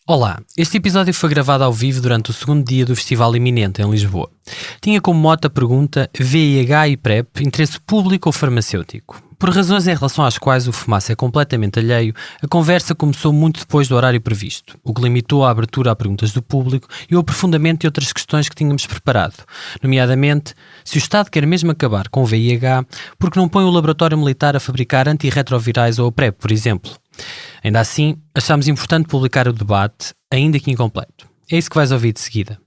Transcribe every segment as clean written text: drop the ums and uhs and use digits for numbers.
Olá, este episódio foi gravado ao vivo durante o segundo dia do Festival Iminente, em Lisboa. Tinha como mote a pergunta VIH e PrEP, interesse público ou farmacêutico? Por razões em relação às quais o Fumaça é completamente alheio, a conversa começou muito depois do horário previsto, o que limitou a abertura a perguntas do público e o aprofundamento de outras questões que tínhamos preparado, nomeadamente, se o Estado quer mesmo acabar com o VIH, porque não põe o laboratório militar a fabricar antirretrovirais ou a PrEP, por exemplo. Ainda assim, achámos importante publicar o debate, ainda que incompleto. É isso que vais ouvir de seguida.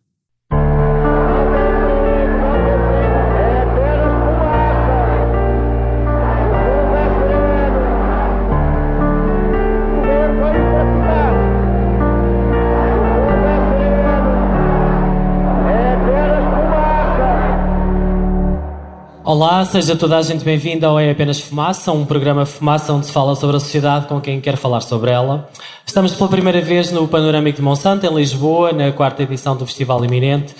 Olá, seja toda a gente bem-vinda ao É Apenas Fumaça, um programa Fumaça onde se fala sobre a sociedade com quem quer falar sobre ela. Estamos pela primeira vez no Panorâmico de Monsanto, em Lisboa, na 4ª edição do Festival Iminente.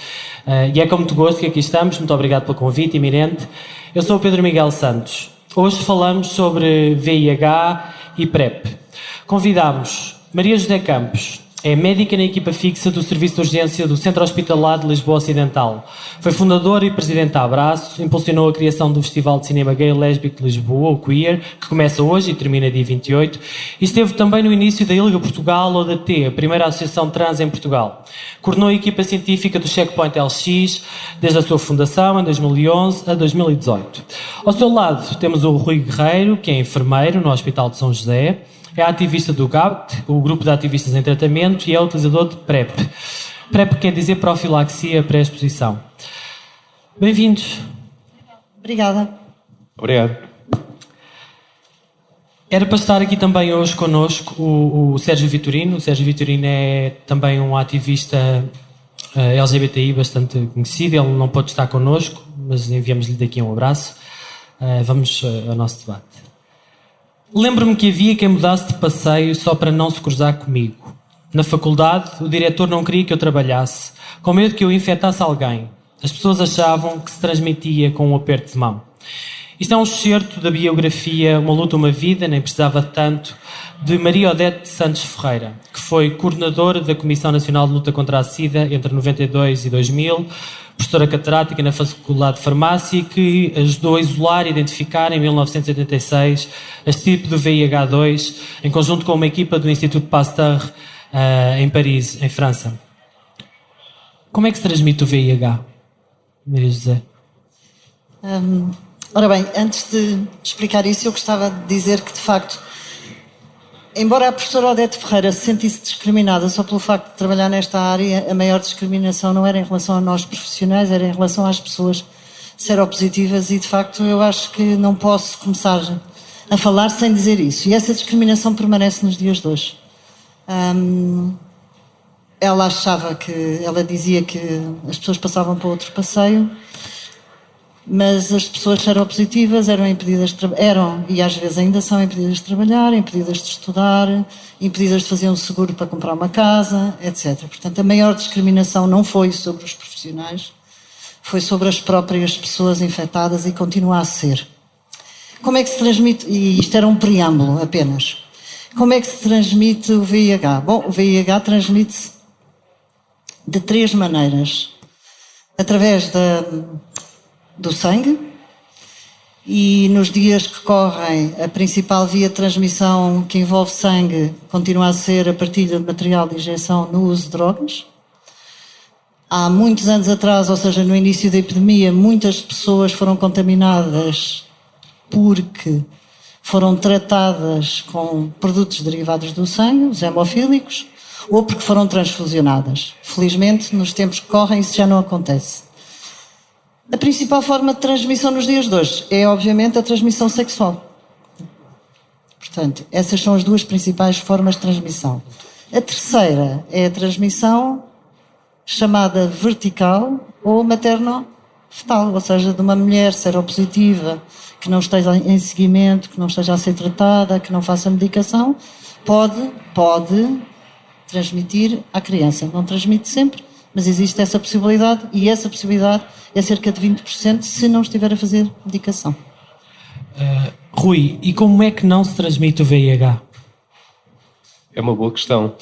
E é com muito gosto que aqui estamos. Muito obrigado pelo convite, Iminente. Eu sou o Pedro Miguel Santos. Hoje falamos sobre VIH e PrEP. Convidámos Maria José Campos. É médica na equipa fixa do Serviço de Urgência do Centro Hospitalar de Lisboa Ocidental. Foi fundadora e presidente da Abraço, impulsionou a criação do Festival de Cinema Gay e Lésbico de Lisboa, o Queer, que começa hoje e termina dia 28, e esteve também no início da ILGA Portugal, ou da T, a primeira associação trans em Portugal. Coordenou a equipa científica do Checkpoint LX, desde a sua fundação, em 2011 a 2018. Ao seu lado temos o Rui Guerreiro, que é enfermeiro no Hospital de São José, é ativista do GAPT, o Grupo de Ativistas em Tratamento, e é utilizador de PrEP. PrEP quer dizer profilaxia pré-exposição. Bem-vindos. Obrigada. Obrigado. Era para estar aqui também hoje connosco o Sérgio Vitorino. O Sérgio Vitorino é também um ativista LGBTI bastante conhecido. Ele não pode estar connosco, mas enviamos-lhe daqui um abraço. Vamos ao nosso debate. Lembro-me que havia quem mudasse de passeio só para não se cruzar comigo. Na faculdade, o diretor não queria que eu trabalhasse, com medo que eu infectasse alguém. As pessoas achavam que se transmitia com um aperto de mão. Isto é um excerto da biografia Uma Luta, Uma Vida, nem precisava tanto, de Maria Odete Santos Ferreira, que foi coordenadora da Comissão Nacional de Luta contra a SIDA entre 92 e 2000, professora catedrática na Faculdade de Farmácia, que ajudou a isolar e identificar em 1986 a estirpe do VIH2, em conjunto com uma equipa do Instituto Pasteur em Paris, em França. Como é que se transmite o VIH, Maria José? Ora bem, antes de explicar isso, eu gostava de dizer que, de facto, embora a professora Odete Ferreira se sentisse discriminada só pelo facto de trabalhar nesta área, a maior discriminação não era em relação a nós profissionais, era em relação às pessoas seropositivas e, de facto, eu acho que não posso começar a falar sem dizer isso. E essa discriminação permanece nos dias de hoje. Ela dizia que as pessoas passavam para outro passeio, mas as pessoas seropositivas eram impedidas e às vezes ainda são impedidas de trabalhar, impedidas de estudar, impedidas de fazer um seguro para comprar uma casa, etc. Portanto, a maior discriminação não foi sobre os profissionais, foi sobre as próprias pessoas infectadas e continua a ser. Como é que se transmite, e isto era um preâmbulo apenas, como é que se transmite o VIH? Bom, o VIH transmite-se de 3 maneiras. Através do sangue, e nos dias que correm a principal via de transmissão que envolve sangue continua a ser a partilha de material de injeção no uso de drogas. Há muitos anos atrás, ou seja, no início da epidemia, muitas pessoas foram contaminadas porque foram tratadas com produtos derivados do sangue, os hemofílicos, ou porque foram transfusionadas. Felizmente, nos tempos que correm, isso já não acontece. A principal forma de transmissão nos dias de hoje é, obviamente, a transmissão sexual. Portanto, essas são as 2 principais formas de transmissão. A terceira é a transmissão chamada vertical ou materno-fetal, ou seja, de uma mulher seropositiva que não esteja em seguimento, que não esteja a ser tratada, que não faça medicação, pode transmitir à criança. Não transmite sempre, mas existe essa possibilidade, e essa possibilidade é cerca de 20% se não estiver a fazer medicação. Rui, e como é que não se transmite o VIH? É uma boa questão.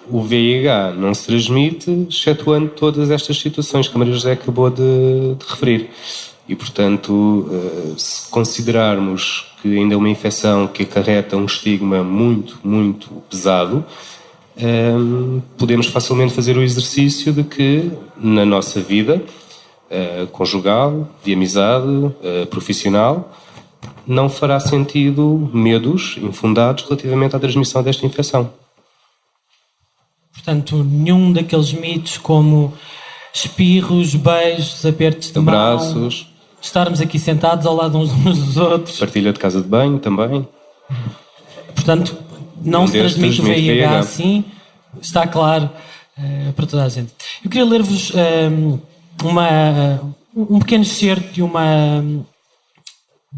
O VIH não se transmite, excetuando todas estas situações que a Maria José acabou de referir. E, portanto, se considerarmos que ainda é uma infecção que acarreta um estigma muito, muito pesado, podemos facilmente fazer o exercício de que, na nossa vida conjugal, de amizade, profissional, não fará sentido medos infundados relativamente à transmissão desta infecção. Portanto, nenhum daqueles mitos como espirros, beijos, apertos de abraços, mão, estarmos aqui sentados ao lado uns dos outros. Partilha de casa de banho também. Portanto, não se transmite o VIH assim, está claro para toda a gente. Eu queria ler-vos um pequeno excerto de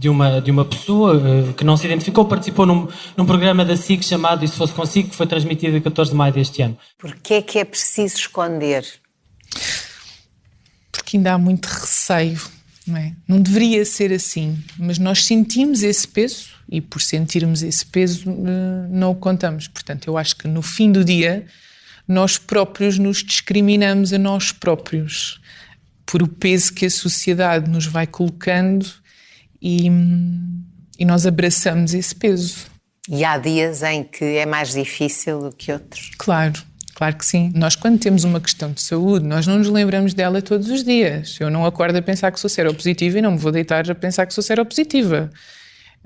uma pessoa que não se identificou, participou num programa da SIC chamado E Se Fosse Consigo, que foi transmitido a 14 de maio deste ano. Porquê é que é preciso esconder? Porque ainda há muito receio, não é? Não deveria ser assim, mas nós sentimos esse peso e por sentirmos esse peso não o contamos. Portanto, eu acho que no fim do dia nós próprios nos discriminamos a nós próprios por o peso que a sociedade nos vai colocando e nós abraçamos esse peso. E há dias em que é mais difícil do que outros? Claro que sim. Nós, quando temos uma questão de saúde, nós não nos lembramos dela todos os dias. Eu não acordo a pensar que sou seropositiva e não me vou deitar a pensar que sou seropositiva.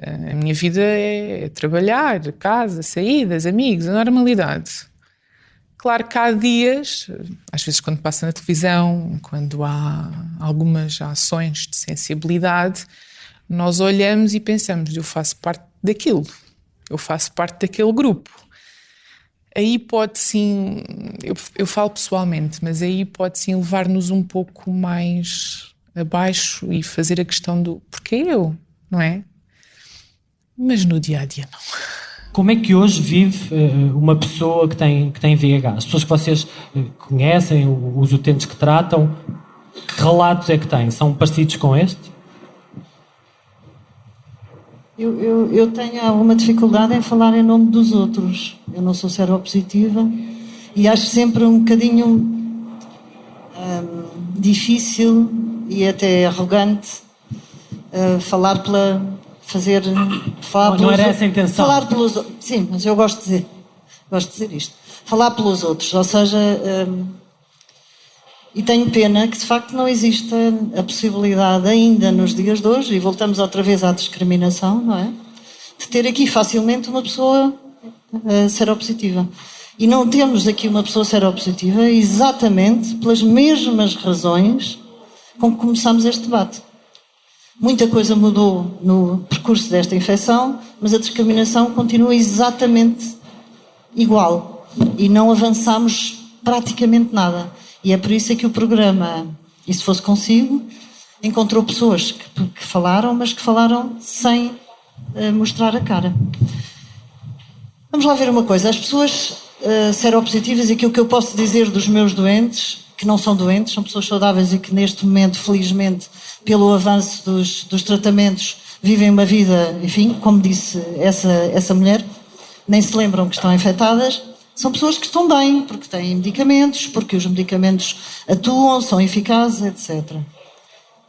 A minha vida é trabalhar, casa, saídas, amigos, a normalidade. Claro que há dias, às vezes quando passa na televisão, quando há algumas ações de sensibilidade, nós olhamos e pensamos, eu faço parte daquilo, eu faço parte daquele grupo. Aí pode sim, eu falo pessoalmente, mas aí pode sim levar-nos um pouco mais abaixo e fazer a questão do porquê eu, não é? Mas no dia-a-dia não. Como é que hoje vive uma pessoa que tem VIH? As pessoas que vocês conhecem, os utentes que tratam, que relatos é que têm? São parecidos com este? Eu tenho alguma dificuldade em falar em nome dos outros. Eu não sou seropositiva e acho sempre um bocadinho difícil e até arrogante falar pela... Não era essa a intenção. Falar pelos... Sim, mas eu gosto de dizer isto. Falar pelos outros, ou seja... E tenho pena que, de facto, não exista a possibilidade ainda nos dias de hoje, e voltamos outra vez à discriminação, não é? De ter aqui facilmente uma pessoa seropositiva. E não temos aqui uma pessoa seropositiva exatamente pelas mesmas razões com que começamos este debate. Muita coisa mudou no percurso desta infecção, mas a discriminação continua exatamente igual. E não avançamos praticamente nada. E é por isso que o programa E Se Fosse Consigo encontrou pessoas que falaram, mas que falaram sem mostrar a cara. Vamos lá ver uma coisa. As pessoas seropositivas, e aquilo que eu posso dizer dos meus doentes, que não são doentes, são pessoas saudáveis e que neste momento, felizmente, pelo avanço dos tratamentos, vivem uma vida, enfim, como disse essa mulher, nem se lembram que estão infectadas. São pessoas que estão bem, porque têm medicamentos, porque os medicamentos atuam, são eficazes, etc.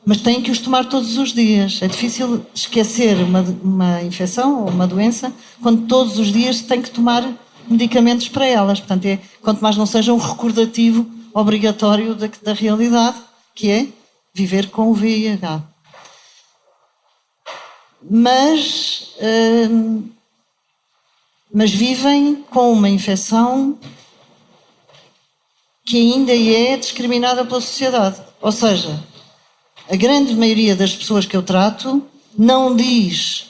Mas têm que os tomar todos os dias. É difícil esquecer uma infecção ou uma doença quando todos os dias têm que tomar medicamentos para elas. Portanto, quanto mais não seja um recordativo obrigatório da realidade, que é viver com o VIH. Mas vivem com uma infecção que ainda é discriminada pela sociedade. Ou seja, a grande maioria das pessoas que eu trato não diz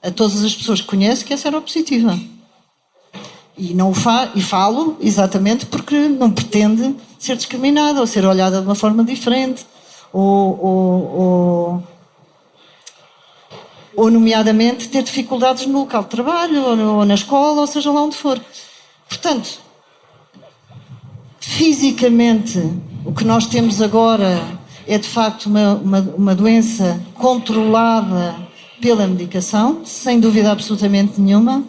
a todas as pessoas que conhece que é seropositiva. E não e falo exatamente porque não pretende ser discriminada ou ser olhada de uma forma diferente ou nomeadamente ter dificuldades no local de trabalho ou na escola, ou seja lá onde for. Portanto, fisicamente, o que nós temos agora é de facto uma doença controlada pela medicação, sem dúvida absolutamente nenhuma.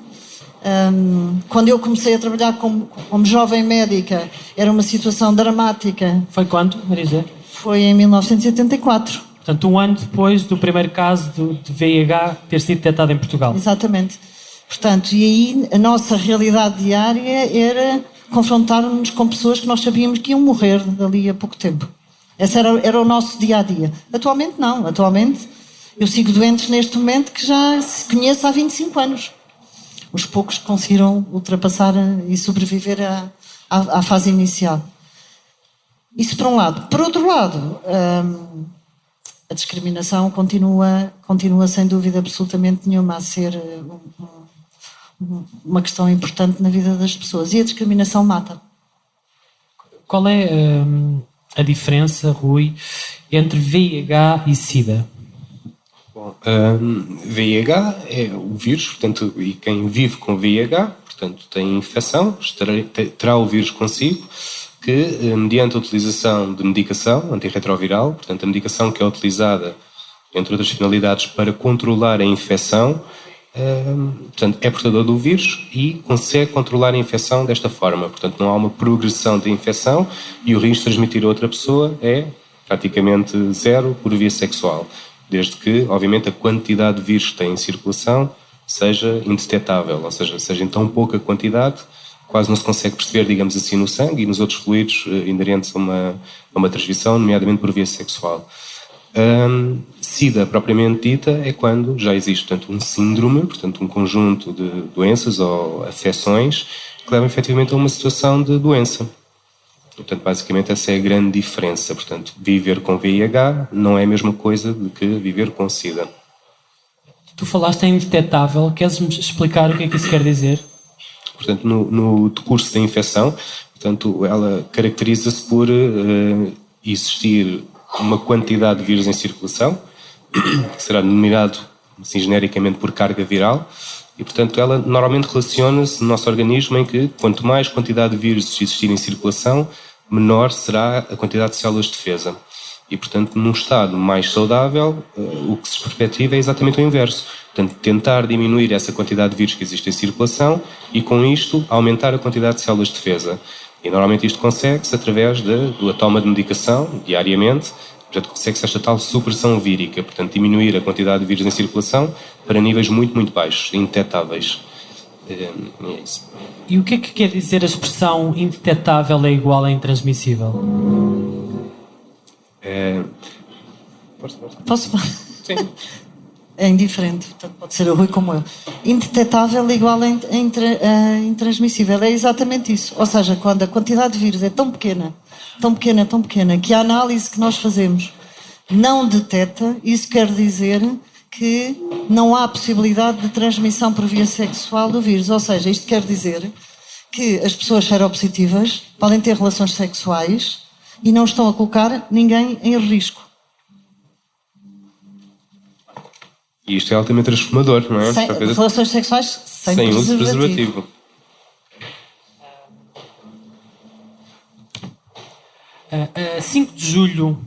Quando eu comecei a trabalhar como jovem médica, era uma situação dramática. Foi quando, Maria José? Foi em 1984. Portanto, um ano depois do primeiro caso de VIH ter sido detectado em Portugal. Exatamente. Portanto, e aí a nossa realidade diária era confrontar-nos com pessoas que nós sabíamos que iam morrer dali a pouco tempo. Esse era o nosso dia-a-dia. Atualmente não. Atualmente eu sigo doentes neste momento que já se conheço há 25 anos. Os poucos que conseguiram ultrapassar e sobreviver à fase inicial. Isso por um lado. Por outro lado, a discriminação continua sem dúvida absolutamente nenhuma a ser uma questão importante na vida das pessoas. E a discriminação mata. Qual é a diferença, Rui, entre VIH e SIDA? Bom, VIH é o vírus, portanto, e quem vive com VIH, portanto, tem infecção, terá o vírus consigo, que, mediante a utilização de medicação antirretroviral, portanto, a medicação que é utilizada, entre outras finalidades, para controlar a infecção, portanto, é portador do vírus e consegue controlar a infecção desta forma. Portanto, não há uma progressão da infecção e o risco de transmitir a outra pessoa é praticamente zero por via sexual, desde que, obviamente, a quantidade de vírus que tem em circulação seja indetetável, ou seja em tão pouca quantidade, quase não se consegue perceber, digamos assim, no sangue e nos outros fluidos inerentes a uma transmissão, nomeadamente por via sexual. SIDA, propriamente dita, é quando já existe, portanto, um síndrome, portanto, um conjunto de doenças ou afecções que levam efetivamente a uma situação de doença. Portanto, basicamente, essa é a grande diferença. Portanto, viver com VIH não é a mesma coisa do que viver com SIDA. Tu falaste em indetetável. Queres-me explicar o que é que isso quer dizer? Portanto, no decurso da infecção, portanto, ela caracteriza-se por existir uma quantidade de vírus em circulação, que será denominado, assim, genericamente por carga viral, e, portanto, ela normalmente relaciona-se no nosso organismo em que, quanto mais quantidade de vírus existir em circulação, menor será a quantidade de células de defesa. E, portanto, num estado mais saudável, o que se perspectiva é exatamente o inverso. Portanto, tentar diminuir essa quantidade de vírus que existe em circulação e, com isto, aumentar a quantidade de células de defesa. E, normalmente, isto consegue-se através da toma de medicação, diariamente. Portanto, consegue-se esta tal supressão vírica. Portanto, diminuir a quantidade de vírus em circulação para níveis muito, muito baixos, indetetáveis. É isso. E o que é que quer dizer a expressão indetetável é igual a intransmissível? Posso? Sim. É indiferente, portanto pode ser o Rui como eu. Indetetável igual a intransmissível. É exatamente isso. Ou seja, quando a quantidade de vírus é tão pequena, que a análise que nós fazemos não detecta, isso quer dizer que não há possibilidade de transmissão por via sexual do vírus. Ou seja, isto quer dizer que as pessoas seropositivas podem ter relações sexuais e não estão a colocar ninguém em risco. E isto é altamente transformador, não é? Relações sexuais sem uso de preservativo. A 5 de julho,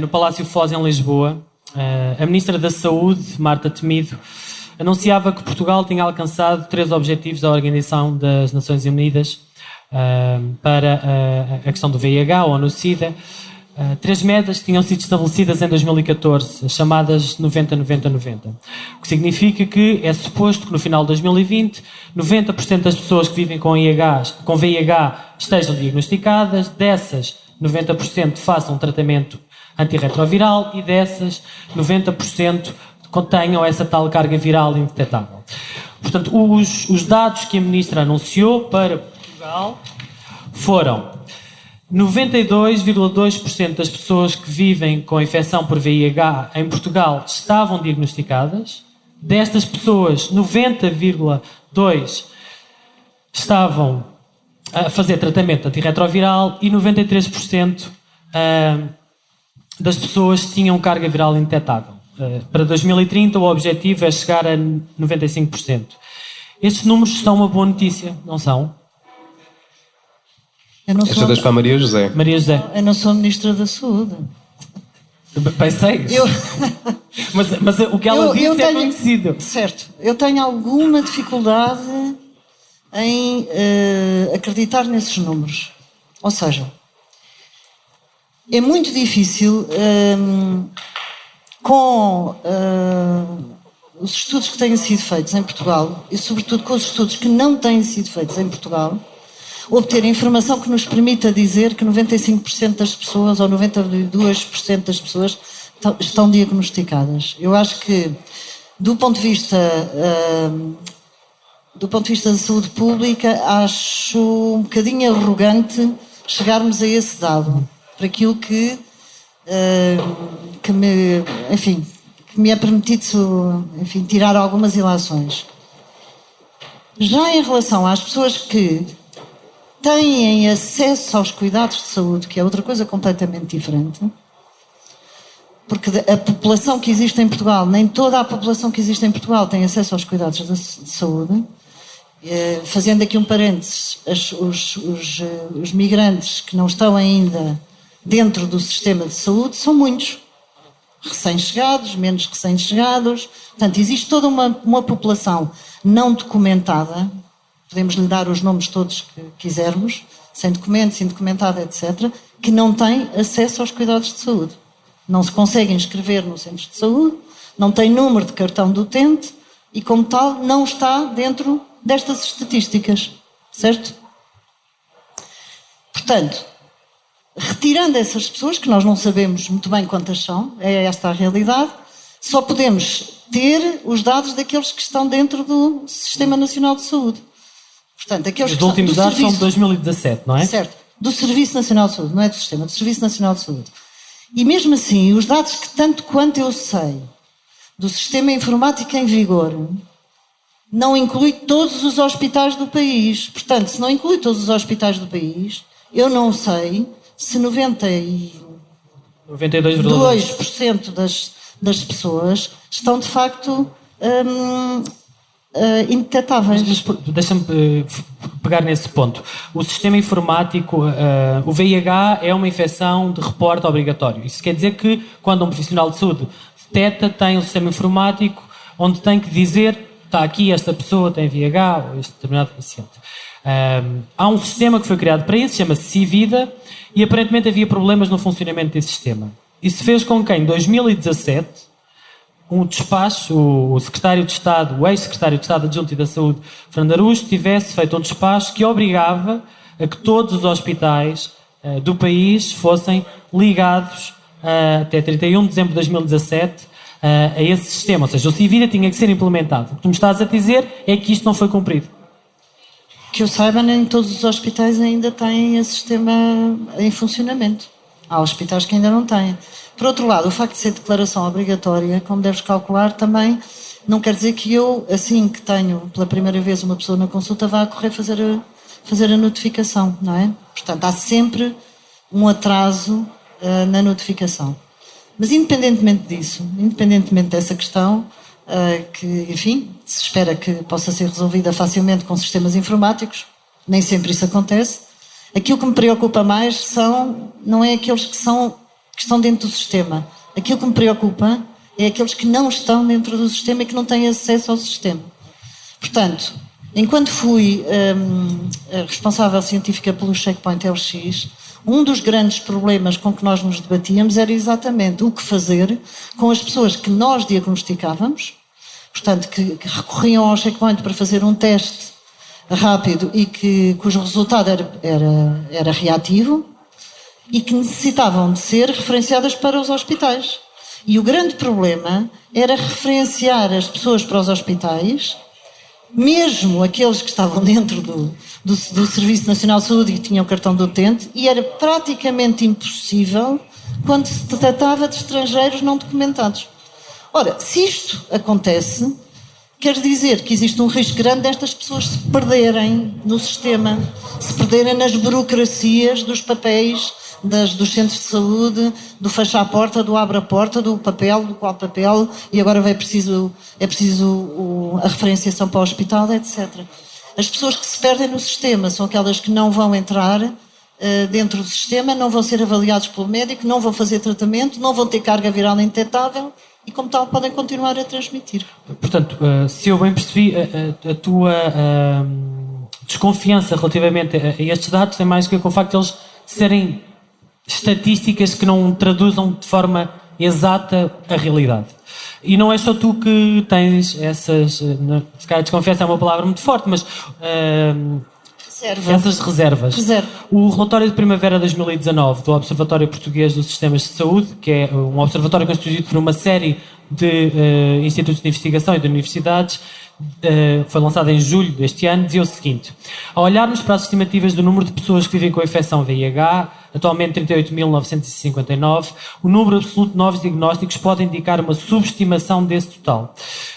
no Palácio Foz, em Lisboa, a Ministra da Saúde, Marta Temido, anunciava que Portugal tinha alcançado 3 objetivos da Organização das Nações Unidas para a questão do VIH ou no SIDA. 3 metas tinham sido estabelecidas em 2014, as chamadas 90-90-90. O que significa que é suposto que no final de 2020, 90% das pessoas que vivem com VIH estejam diagnosticadas, dessas 90% façam tratamento antirretroviral e dessas 90% contenham essa tal carga viral indetetável. Portanto, os dados que a Ministra anunciou para Portugal foram 92,2% das pessoas que vivem com infecção por VIH em Portugal estavam diagnosticadas. Destas pessoas, 90,2% estavam a fazer tratamento antirretroviral e 93% das pessoas tinham carga viral indetetável. Para 2030 o objetivo é chegar a 95%. Estes números são uma boa notícia, não são? Esta das para a Maria José. Maria José. Eu não sou Ministra da Saúde. Pensei. Mas o que ela disse é conhecido. Certo. Eu tenho alguma dificuldade em acreditar nesses números. Ou seja, é muito difícil, com os estudos que têm sido feitos em Portugal, e sobretudo com os estudos que não têm sido feitos em Portugal, obter informação que nos permita dizer que 95% das pessoas ou 92% das pessoas estão diagnosticadas. Eu acho que, do ponto de vista da saúde pública, acho um bocadinho arrogante chegarmos a esse dado, para aquilo que me é permitido, enfim, tirar algumas ilações. Já em relação às pessoas que têm acesso aos cuidados de saúde, que é outra coisa completamente diferente, porque a população que existe em Portugal, nem toda a população que existe em Portugal tem acesso aos cuidados de saúde. Fazendo aqui um parênteses, os migrantes que não estão ainda dentro do sistema de saúde são muitos. Recém-chegados, menos recém-chegados. Portanto, existe toda uma população não documentada, podemos lhe dar os nomes todos que quisermos, sem documentos, indocumentada, etc., que não tem acesso aos cuidados de saúde. Não se consegue inscrever no centro de saúde, não tem número de cartão do utente e, como tal, não está dentro destas estatísticas, certo? Portanto, retirando essas pessoas, que nós não sabemos muito bem quantas são, é esta a realidade, só podemos ter os dados daqueles que estão dentro do Sistema Nacional de Saúde. Portanto, aqueles os últimos dados são de 2017, não é? Certo, do Serviço Nacional de Saúde, não é do Sistema, do Serviço Nacional de Saúde. E mesmo assim, os dados que, tanto quanto eu sei, do sistema informático em vigor, não inclui todos os hospitais do país. Portanto, se não inclui todos os hospitais do país, eu não sei se 92% das pessoas estão, de facto, indetetáveis. Mas deixa-me pegar nesse ponto. O sistema informático, o VIH é uma infecção de reporte obrigatório. Isso quer dizer que, quando um profissional de saúde detecta, tem um sistema informático onde tem que dizer: está aqui, esta pessoa tem VIH, ou este determinado paciente. Há um sistema que foi criado para isso, chama-se Civida, e aparentemente havia problemas no funcionamento desse sistema. Isso fez com que, em 2017, um despacho, o secretário de Estado, o ex-secretário de Estado adjunto da Saúde, Fernando Araújo, tivesse feito um despacho que obrigava a que todos os hospitais do país fossem ligados até 31 de dezembro de 2017 a esse sistema. Ou seja, o Civida tinha que ser implementado. O que tu me estás a dizer é que isto não foi cumprido. Que eu saiba, nem todos os hospitais ainda têm esse sistema em funcionamento. Há hospitais que ainda não têm. Por outro lado, o facto de ser declaração obrigatória, como deves calcular, também não quer dizer que eu, assim que tenho pela primeira vez uma pessoa na consulta, vá a correr fazer a notificação, não é? Portanto, há sempre um atraso na notificação. Mas independentemente disso, independentemente dessa questão, que, enfim, se espera que possa ser resolvida facilmente com sistemas informáticos, nem sempre isso acontece. Aquilo que me preocupa mais não é aqueles que estão dentro do sistema. Aquilo que me preocupa é aqueles que não estão dentro do sistema e que não têm acesso ao sistema. Portanto, enquanto fui responsável científica pelo Checkpoint LX, um dos grandes problemas com que nós nos debatíamos era exatamente o que fazer com as pessoas que nós diagnosticávamos, portanto, que recorriam ao Checkpoint para fazer um teste rápido e cujo resultado era reativo e que necessitavam de ser referenciadas para os hospitais. E o grande problema era referenciar as pessoas para os hospitais, mesmo aqueles que estavam dentro do Serviço Nacional de Saúde e que tinham cartão de utente, e era praticamente impossível quando se tratava de estrangeiros não documentados. Ora, se isto acontece, quer dizer que existe um risco grande destas pessoas se perderem no sistema, se perderem nas burocracias dos papéis, dos centros de saúde, do fecha a porta, do abre a porta, do papel, do qual papel, e agora é preciso a referenciação para o hospital, etc. As pessoas que se perdem no sistema são aquelas que não vão entrar dentro do sistema, não vão ser avaliados pelo médico, não vão fazer tratamento, não vão ter carga viral indetetável e, como tal, podem continuar a transmitir. Portanto, se eu bem percebi, a tua desconfiança relativamente a estes dados tem mais que ver com o facto de eles serem estatísticas que não traduzam de forma exata a realidade. E não é só tu que tens essas... Se calhar desconfiança é uma palavra muito forte, mas... essas reservas. O relatório de primavera de 2019 do Observatório Português dos Sistemas de Saúde, que é um observatório constituído por uma série de institutos de investigação e de universidades, foi lançado em julho deste ano, dizia o seguinte: ao olharmos para as estimativas do número de pessoas que vivem com a infecção VIH, atualmente 38.959, o número absoluto de novos diagnósticos pode indicar uma subestimação desse total.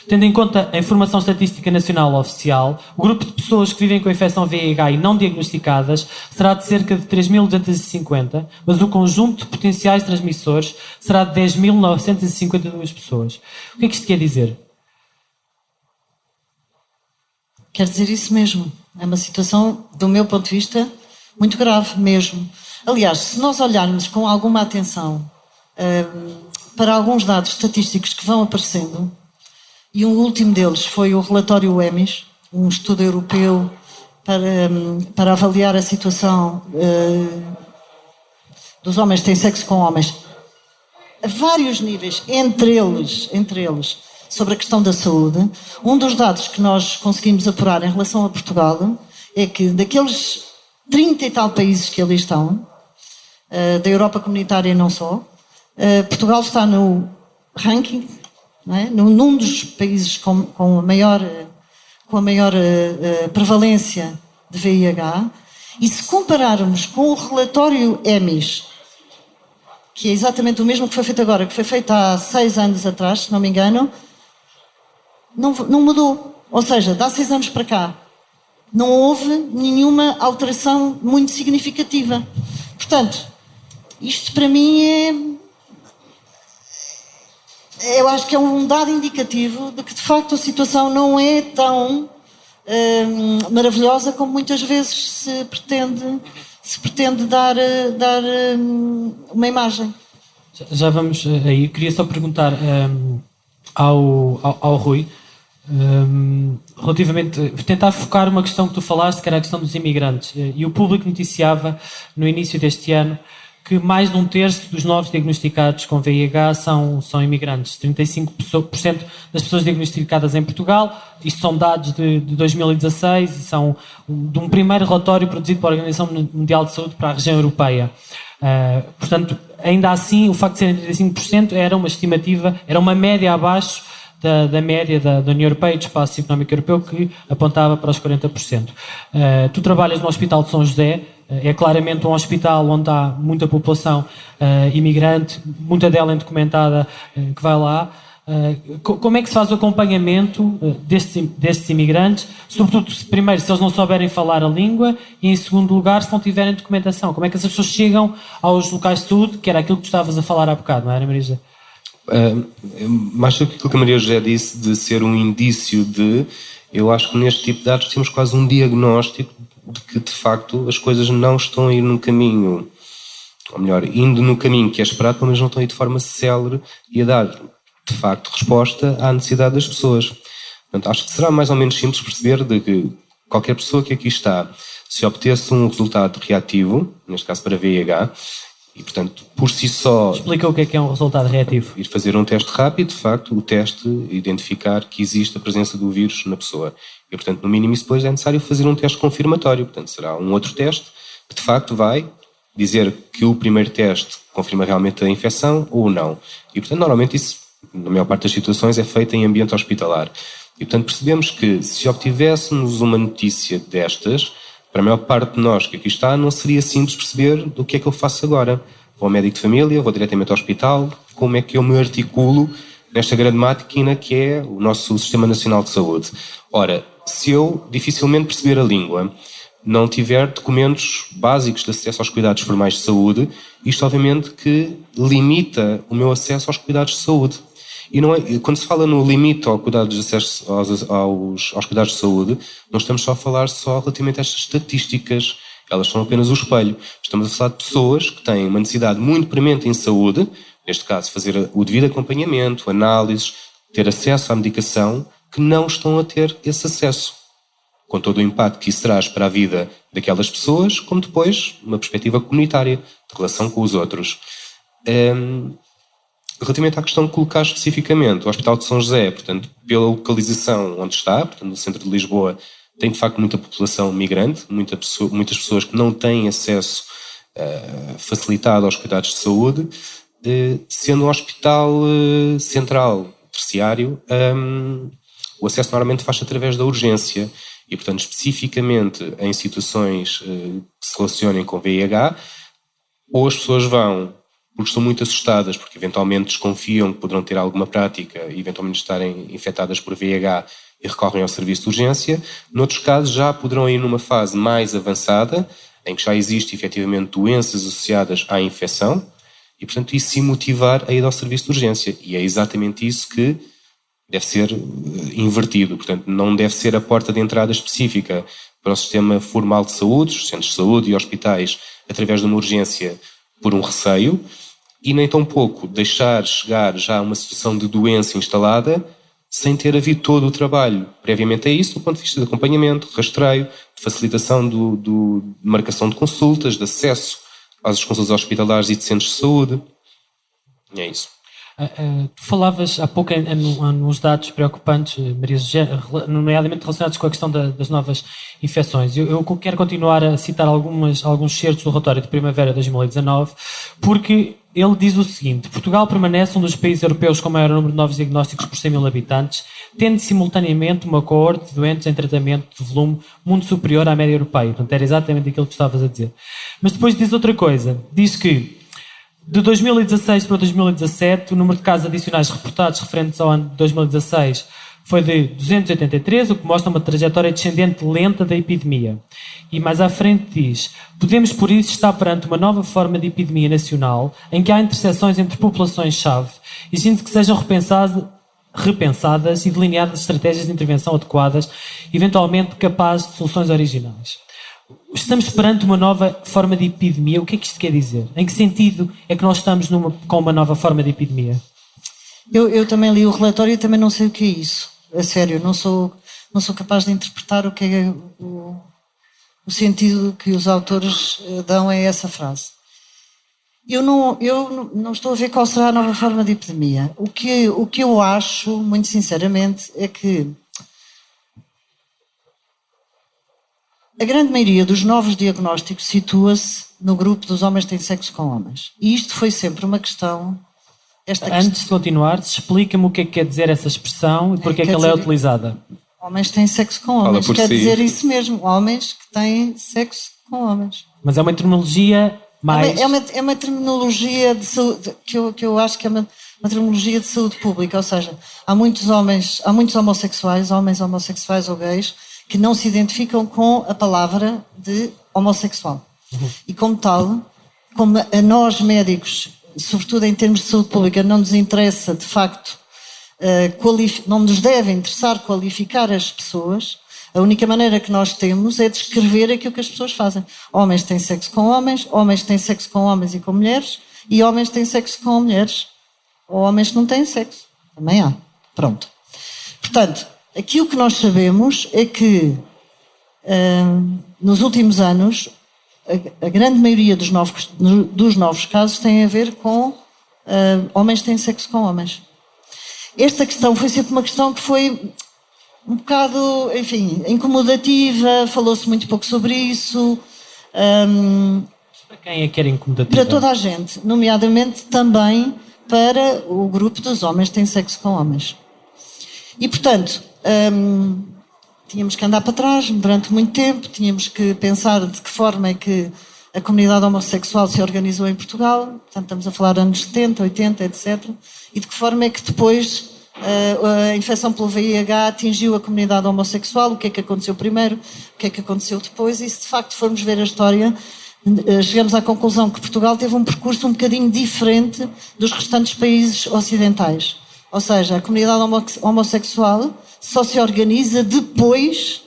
Tendo em conta a informação estatística nacional oficial, o grupo de pessoas que vivem com a infecção VIH e não diagnosticadas será de cerca de 3.250, mas o conjunto de potenciais transmissores será de 10.952 pessoas. O que é que isto quer dizer? Quer dizer isso mesmo. É uma situação, do meu ponto de vista, muito grave mesmo. Aliás, se nós olharmos com alguma atenção para alguns dados estatísticos que vão aparecendo, e um último deles foi o relatório EMIS, um estudo europeu para avaliar a situação dos homens que têm sexo com homens, a vários níveis, entre eles, sobre a questão da saúde. Um dos dados que nós conseguimos apurar em relação a Portugal é que daqueles 30 e tal países que ali estão, da Europa comunitária e não só, Portugal está no ranking, não é? Num dos países com a maior prevalência de VIH, e se compararmos com o relatório EMIS, que é exatamente o mesmo que foi feito agora, que foi feito há 6 anos atrás, se não me engano, não mudou. Ou seja, dá 6 anos para cá, não houve nenhuma alteração muito significativa. Portanto, isto para mim eu acho que é um dado indicativo de que de facto a situação não é tão maravilhosa como muitas vezes se pretende dar uma imagem. Já vamos aí. Queria só perguntar ao Rui, relativamente, tentar focar uma questão que tu falaste, que era a questão dos imigrantes. E o Público noticiava no início deste ano que mais de 1/3 dos novos diagnosticados com VIH são imigrantes. 35% das pessoas diagnosticadas em Portugal. Isto são dados de 2016 e são de um primeiro relatório produzido pela Organização Mundial de Saúde para a região europeia. Portanto, ainda assim, o facto de serem 35% era uma estimativa, era uma média abaixo da média da União Europeia e do Espaço Económico Europeu, que apontava para os 40%. Tu trabalhas no Hospital de São José, é claramente um hospital onde há muita população imigrante, muita dela indocumentada que vai lá. Como é que se faz o acompanhamento destes imigrantes? Sobretudo, primeiro, se eles não souberem falar a língua, e em segundo lugar, se não tiverem documentação. Como é que essas pessoas chegam aos locais de saúde, que era aquilo que tu estavas a falar há bocado, não era, Maria José? Mais do que aquilo que a Maria José disse, de ser um indício de... Eu acho que neste tipo de dados temos quase um diagnóstico de que, de facto, as coisas não estão a ir no caminho, ou melhor, indo no caminho que é esperado, pelo menos não estão a ir de forma célere e a dar, de facto, resposta à necessidade das pessoas. Portanto, acho que será mais ou menos simples perceber de que qualquer pessoa que aqui está, se obtesse um resultado reativo, neste caso para VIH, e, portanto, por si só... Explica o que é um resultado reativo. Ir fazer um teste rápido, de facto, o teste identificar que existe a presença do vírus na pessoa. E, portanto, no mínimo, depois é necessário fazer um teste confirmatório. Portanto, será um outro teste que, de facto, vai dizer que o primeiro teste confirma realmente a infecção ou não. E, portanto, normalmente isso, na maior parte das situações, é feito em ambiente hospitalar. E, portanto, percebemos que se obtivéssemos uma notícia destas, para a maior parte de nós que aqui está, não seria simples perceber do que é que eu faço agora. Vou ao médico de família, vou diretamente ao hospital, como é que eu me articulo nesta grande máquina que é o nosso Sistema Nacional de Saúde. Ora, se eu dificilmente perceber a língua, não tiver documentos básicos de acesso aos cuidados formais de saúde, isto obviamente que limita o meu acesso aos cuidados de saúde. E não é, quando se fala no limite ao cuidado de acesso aos cuidados de saúde, não estamos só a falar relativamente a estas estatísticas, elas são apenas o espelho. Estamos a falar de pessoas que têm uma necessidade muito premente em saúde, neste caso fazer o devido acompanhamento, análises, ter acesso à medicação, que não estão a ter esse acesso. com todo o impacto que isso traz para a vida daquelas pessoas, como depois uma perspectiva comunitária de relação com os outros. Relativamente à questão que colocar especificamente, o Hospital de São José, portanto, pela localização onde está, portanto, no centro de Lisboa, tem de facto muita população migrante, muitas pessoas que não têm acesso facilitado aos cuidados de saúde, sendo um hospital central, terciário, o acesso normalmente faz-se através da urgência e, portanto, especificamente em situações que se relacionem com VIH, ou as pessoas vão porque estão muito assustadas, porque eventualmente desconfiam que poderão ter alguma prática e eventualmente estarem infectadas por VIH e recorrem ao serviço de urgência. Noutros casos já poderão ir numa fase mais avançada, em que já existe efetivamente doenças associadas à infecção e, portanto, isso sim motivar a ida ao serviço de urgência. E é exatamente isso que deve ser invertido. Portanto, não deve ser a porta de entrada específica para o sistema formal de saúde, os centros de saúde e hospitais, através de uma urgência por um receio, e nem tampouco deixar chegar já a uma situação de doença instalada sem ter havido todo o trabalho previamente a isso, do ponto de vista de acompanhamento, rastreio, de facilitação de marcação de consultas, de acesso às consultas hospitalares e de centros de saúde. E é isso. Tu falavas há pouco nos dados preocupantes, Maria José, nomeadamente relacionados com a questão das novas infecções. Eu quero continuar a citar alguns certos do relatório de primavera de 2019, porque ele diz o seguinte: Portugal permanece um dos países europeus com maior número de novos diagnósticos por 100 mil habitantes, tendo simultaneamente uma coorte de doentes em tratamento de volume muito superior à média europeia. Portanto, era exatamente aquilo que estavas a dizer. Mas depois diz outra coisa. Diz que de 2016 para 2017, o número de casos adicionais reportados referentes ao ano de 2016 foi de 283, o que mostra uma trajetória descendente lenta da epidemia. E mais à frente diz: podemos por isso estar perante uma nova forma de epidemia nacional em que há interseções entre populações-chave, exigindo que sejam repensadas e delineadas estratégias de intervenção adequadas, eventualmente capazes de soluções originais. Estamos perante uma nova forma de epidemia. O que é que isto quer dizer? Em que sentido é que nós estamos com uma nova forma de epidemia? Eu também li o relatório e também não sei o que é isso. A sério, não sou capaz de interpretar o que é o sentido que os autores dão a essa frase. Eu não estou a ver qual será a nova forma de epidemia. O que eu acho, muito sinceramente, é que a grande maioria dos novos diagnósticos situa-se no grupo dos homens que têm sexo com homens. E isto foi sempre uma questão... Antes de continuar, explica-me o que é que quer dizer essa expressão e porque é que ela é utilizada. Homens têm sexo com homens. Quer dizer isso mesmo. Homens que têm sexo com homens. Mas é uma terminologia mais... É uma terminologia de saúde, que eu acho que é uma terminologia de saúde pública. Ou seja, há muitos homossexuais, homens homossexuais ou gays, que não se identificam com a palavra de homossexual. E como tal, como a nós médicos, sobretudo em termos de saúde pública, não nos interessa de facto, não nos deve interessar qualificar as pessoas, a única maneira que nós temos é descrever aquilo que as pessoas fazem. Homens têm sexo com homens têm sexo com homens e com mulheres, e homens têm sexo com mulheres, ou homens que não têm sexo. Também há. Pronto. Portanto, aquilo que nós sabemos é que nos últimos anos a grande maioria dos novos casos tem a ver com homens que têm sexo com homens. Esta questão foi sempre uma questão que foi um bocado, enfim, incomodativa, falou-se muito pouco sobre isso. Para quem é que era incomodativa? Para toda a gente, nomeadamente também para o grupo dos homens que têm sexo com homens. E, portanto, tínhamos que andar para trás durante muito tempo, tínhamos que pensar de que forma é que a comunidade homossexual se organizou em Portugal, portanto estamos a falar anos 70, 80, etc. E de que forma é que depois a infecção pelo VIH atingiu a comunidade homossexual, o que é que aconteceu primeiro, o que é que aconteceu depois, e se de facto formos ver a história, chegamos à conclusão que Portugal teve um percurso um bocadinho diferente dos restantes países ocidentais. Ou seja, a comunidade homossexual só se organiza depois,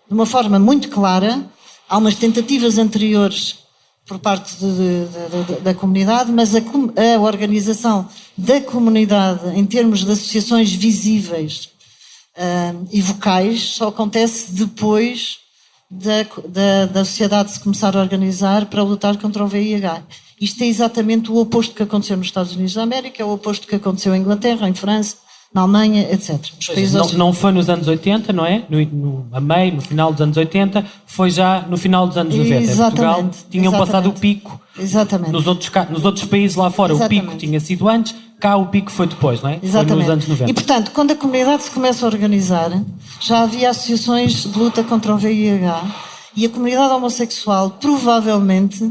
de uma forma muito clara. Há umas tentativas anteriores por parte da comunidade, mas a organização da comunidade em termos de associações visíveis e vocais só acontece depois da sociedade se começar a organizar para lutar contra o VIH. Isto é exatamente o oposto que aconteceu nos Estados Unidos da América, é o oposto que aconteceu em Inglaterra, em França, na Alemanha, etc. Não foi nos anos 80, não é? No final dos anos 80, foi já no final dos anos 90. Em Portugal tinham passado o pico. Exatamente. Nos outros países lá fora o pico tinha sido antes, cá o pico foi depois, não é? Exatamente. Foi nos anos 90. E, portanto, quando a comunidade se começa a organizar, já havia associações de luta contra o VIH e a comunidade homossexual provavelmente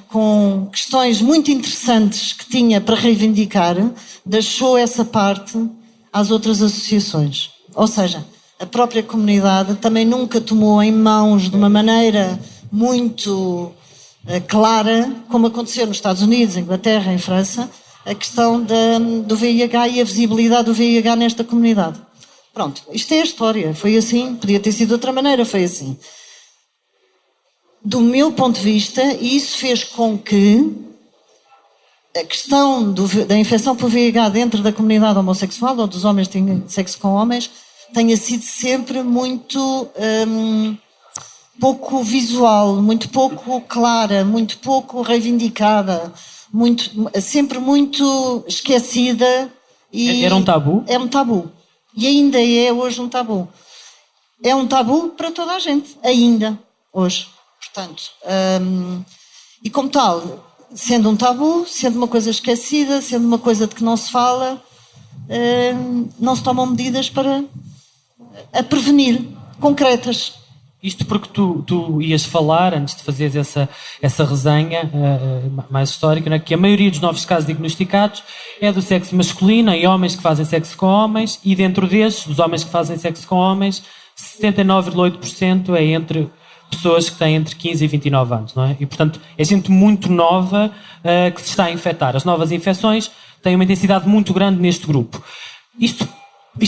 com questões muito interessantes que tinha para reivindicar, deixou essa parte às outras associações. Ou seja, a própria comunidade também nunca tomou em mãos de uma maneira muito clara, como aconteceu nos Estados Unidos, Inglaterra, em França, a questão do VIH e a visibilidade do VIH nesta comunidade. Pronto, isto é a história. Foi assim, podia ter sido de outra maneira, foi assim. Do meu ponto de vista, isso fez com que a questão da infecção por VIH dentro da comunidade homossexual, ou dos homens que têm sexo com homens, tenha sido sempre muito pouco visual, muito pouco clara, muito pouco reivindicada, sempre muito esquecida. E era um tabu? É um tabu. E ainda é hoje um tabu. É um tabu para toda a gente, ainda, hoje. Portanto, e como tal, sendo um tabu, sendo uma coisa esquecida, sendo uma coisa de que não se fala, não se tomam medidas para a prevenir, concretas. Isto porque tu ias falar, antes de fazeres essa resenha mais histórica, né, que a maioria dos novos casos diagnosticados é do sexo masculino, em homens que fazem sexo com homens, e dentro destes, dos homens que fazem sexo com homens, 79,8% é entre pessoas que têm entre 15 e 29 anos, não é? E, portanto, é gente muito nova que se está a infectar. As novas infecções têm uma intensidade muito grande neste grupo. Isto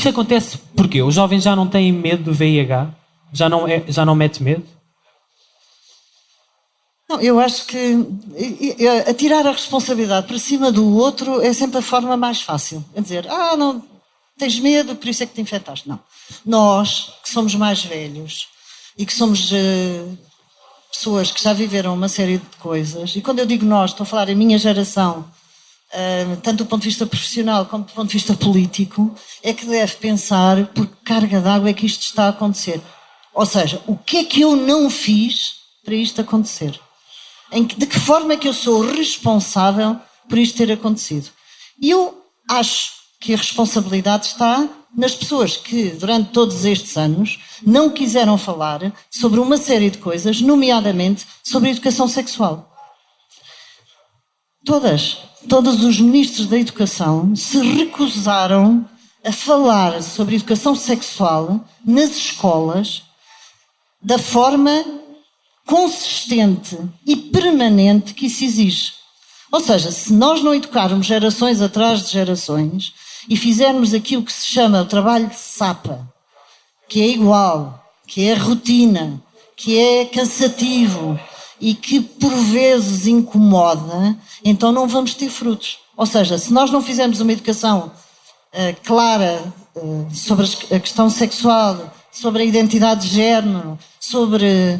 acontece porque os jovens já não têm medo do VIH? Já não mete medo? Não, eu acho que atirar a responsabilidade para cima do outro é sempre a forma mais fácil. É dizer, não, tens medo, por isso é que te infectaste. Não. Nós, que somos mais velhos, e que somos pessoas que já viveram uma série de coisas, e quando eu digo nós, estou a falar em minha geração, tanto do ponto de vista profissional como do ponto de vista político, é que deve pensar por que carga d'água é que isto está a acontecer. Ou seja, o que é que eu não fiz para isto acontecer? De que forma é que eu sou responsável por isto ter acontecido? E eu acho que a responsabilidade está nas pessoas que, durante todos estes anos, não quiseram falar sobre uma série de coisas, nomeadamente sobre a educação sexual. Todos os ministros da educação se recusaram a falar sobre educação sexual nas escolas da forma consistente e permanente que isso exige. Ou seja, se nós não educarmos gerações atrás de gerações e fizermos aquilo que se chama o trabalho de sapa, que é igual, que é rotina, que é cansativo e que por vezes incomoda, então não vamos ter frutos. Ou seja, se nós não fizermos uma educação clara sobre a questão sexual, sobre a identidade de género, sobre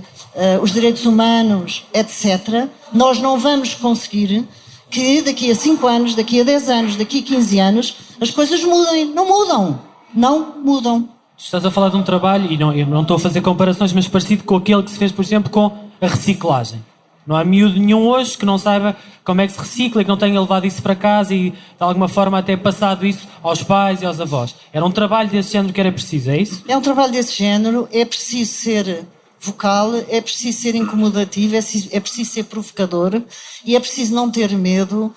os direitos humanos, etc., nós não vamos conseguir que daqui a 5 anos, daqui a 10 anos, daqui a 15 anos, as coisas mudem. Não mudam. Estás a falar de um trabalho, e eu não estou a fazer comparações, mas parecido com aquele que se fez, por exemplo, com a reciclagem. Não há miúdo nenhum hoje que não saiba como é que se recicla e que não tenha levado isso para casa e, de alguma forma, até passado isso aos pais e aos avós. Era um trabalho desse género que era preciso, é isso? É um trabalho desse género, é preciso ser vocal, é preciso ser incomodativo, é preciso ser provocador e é preciso não ter medo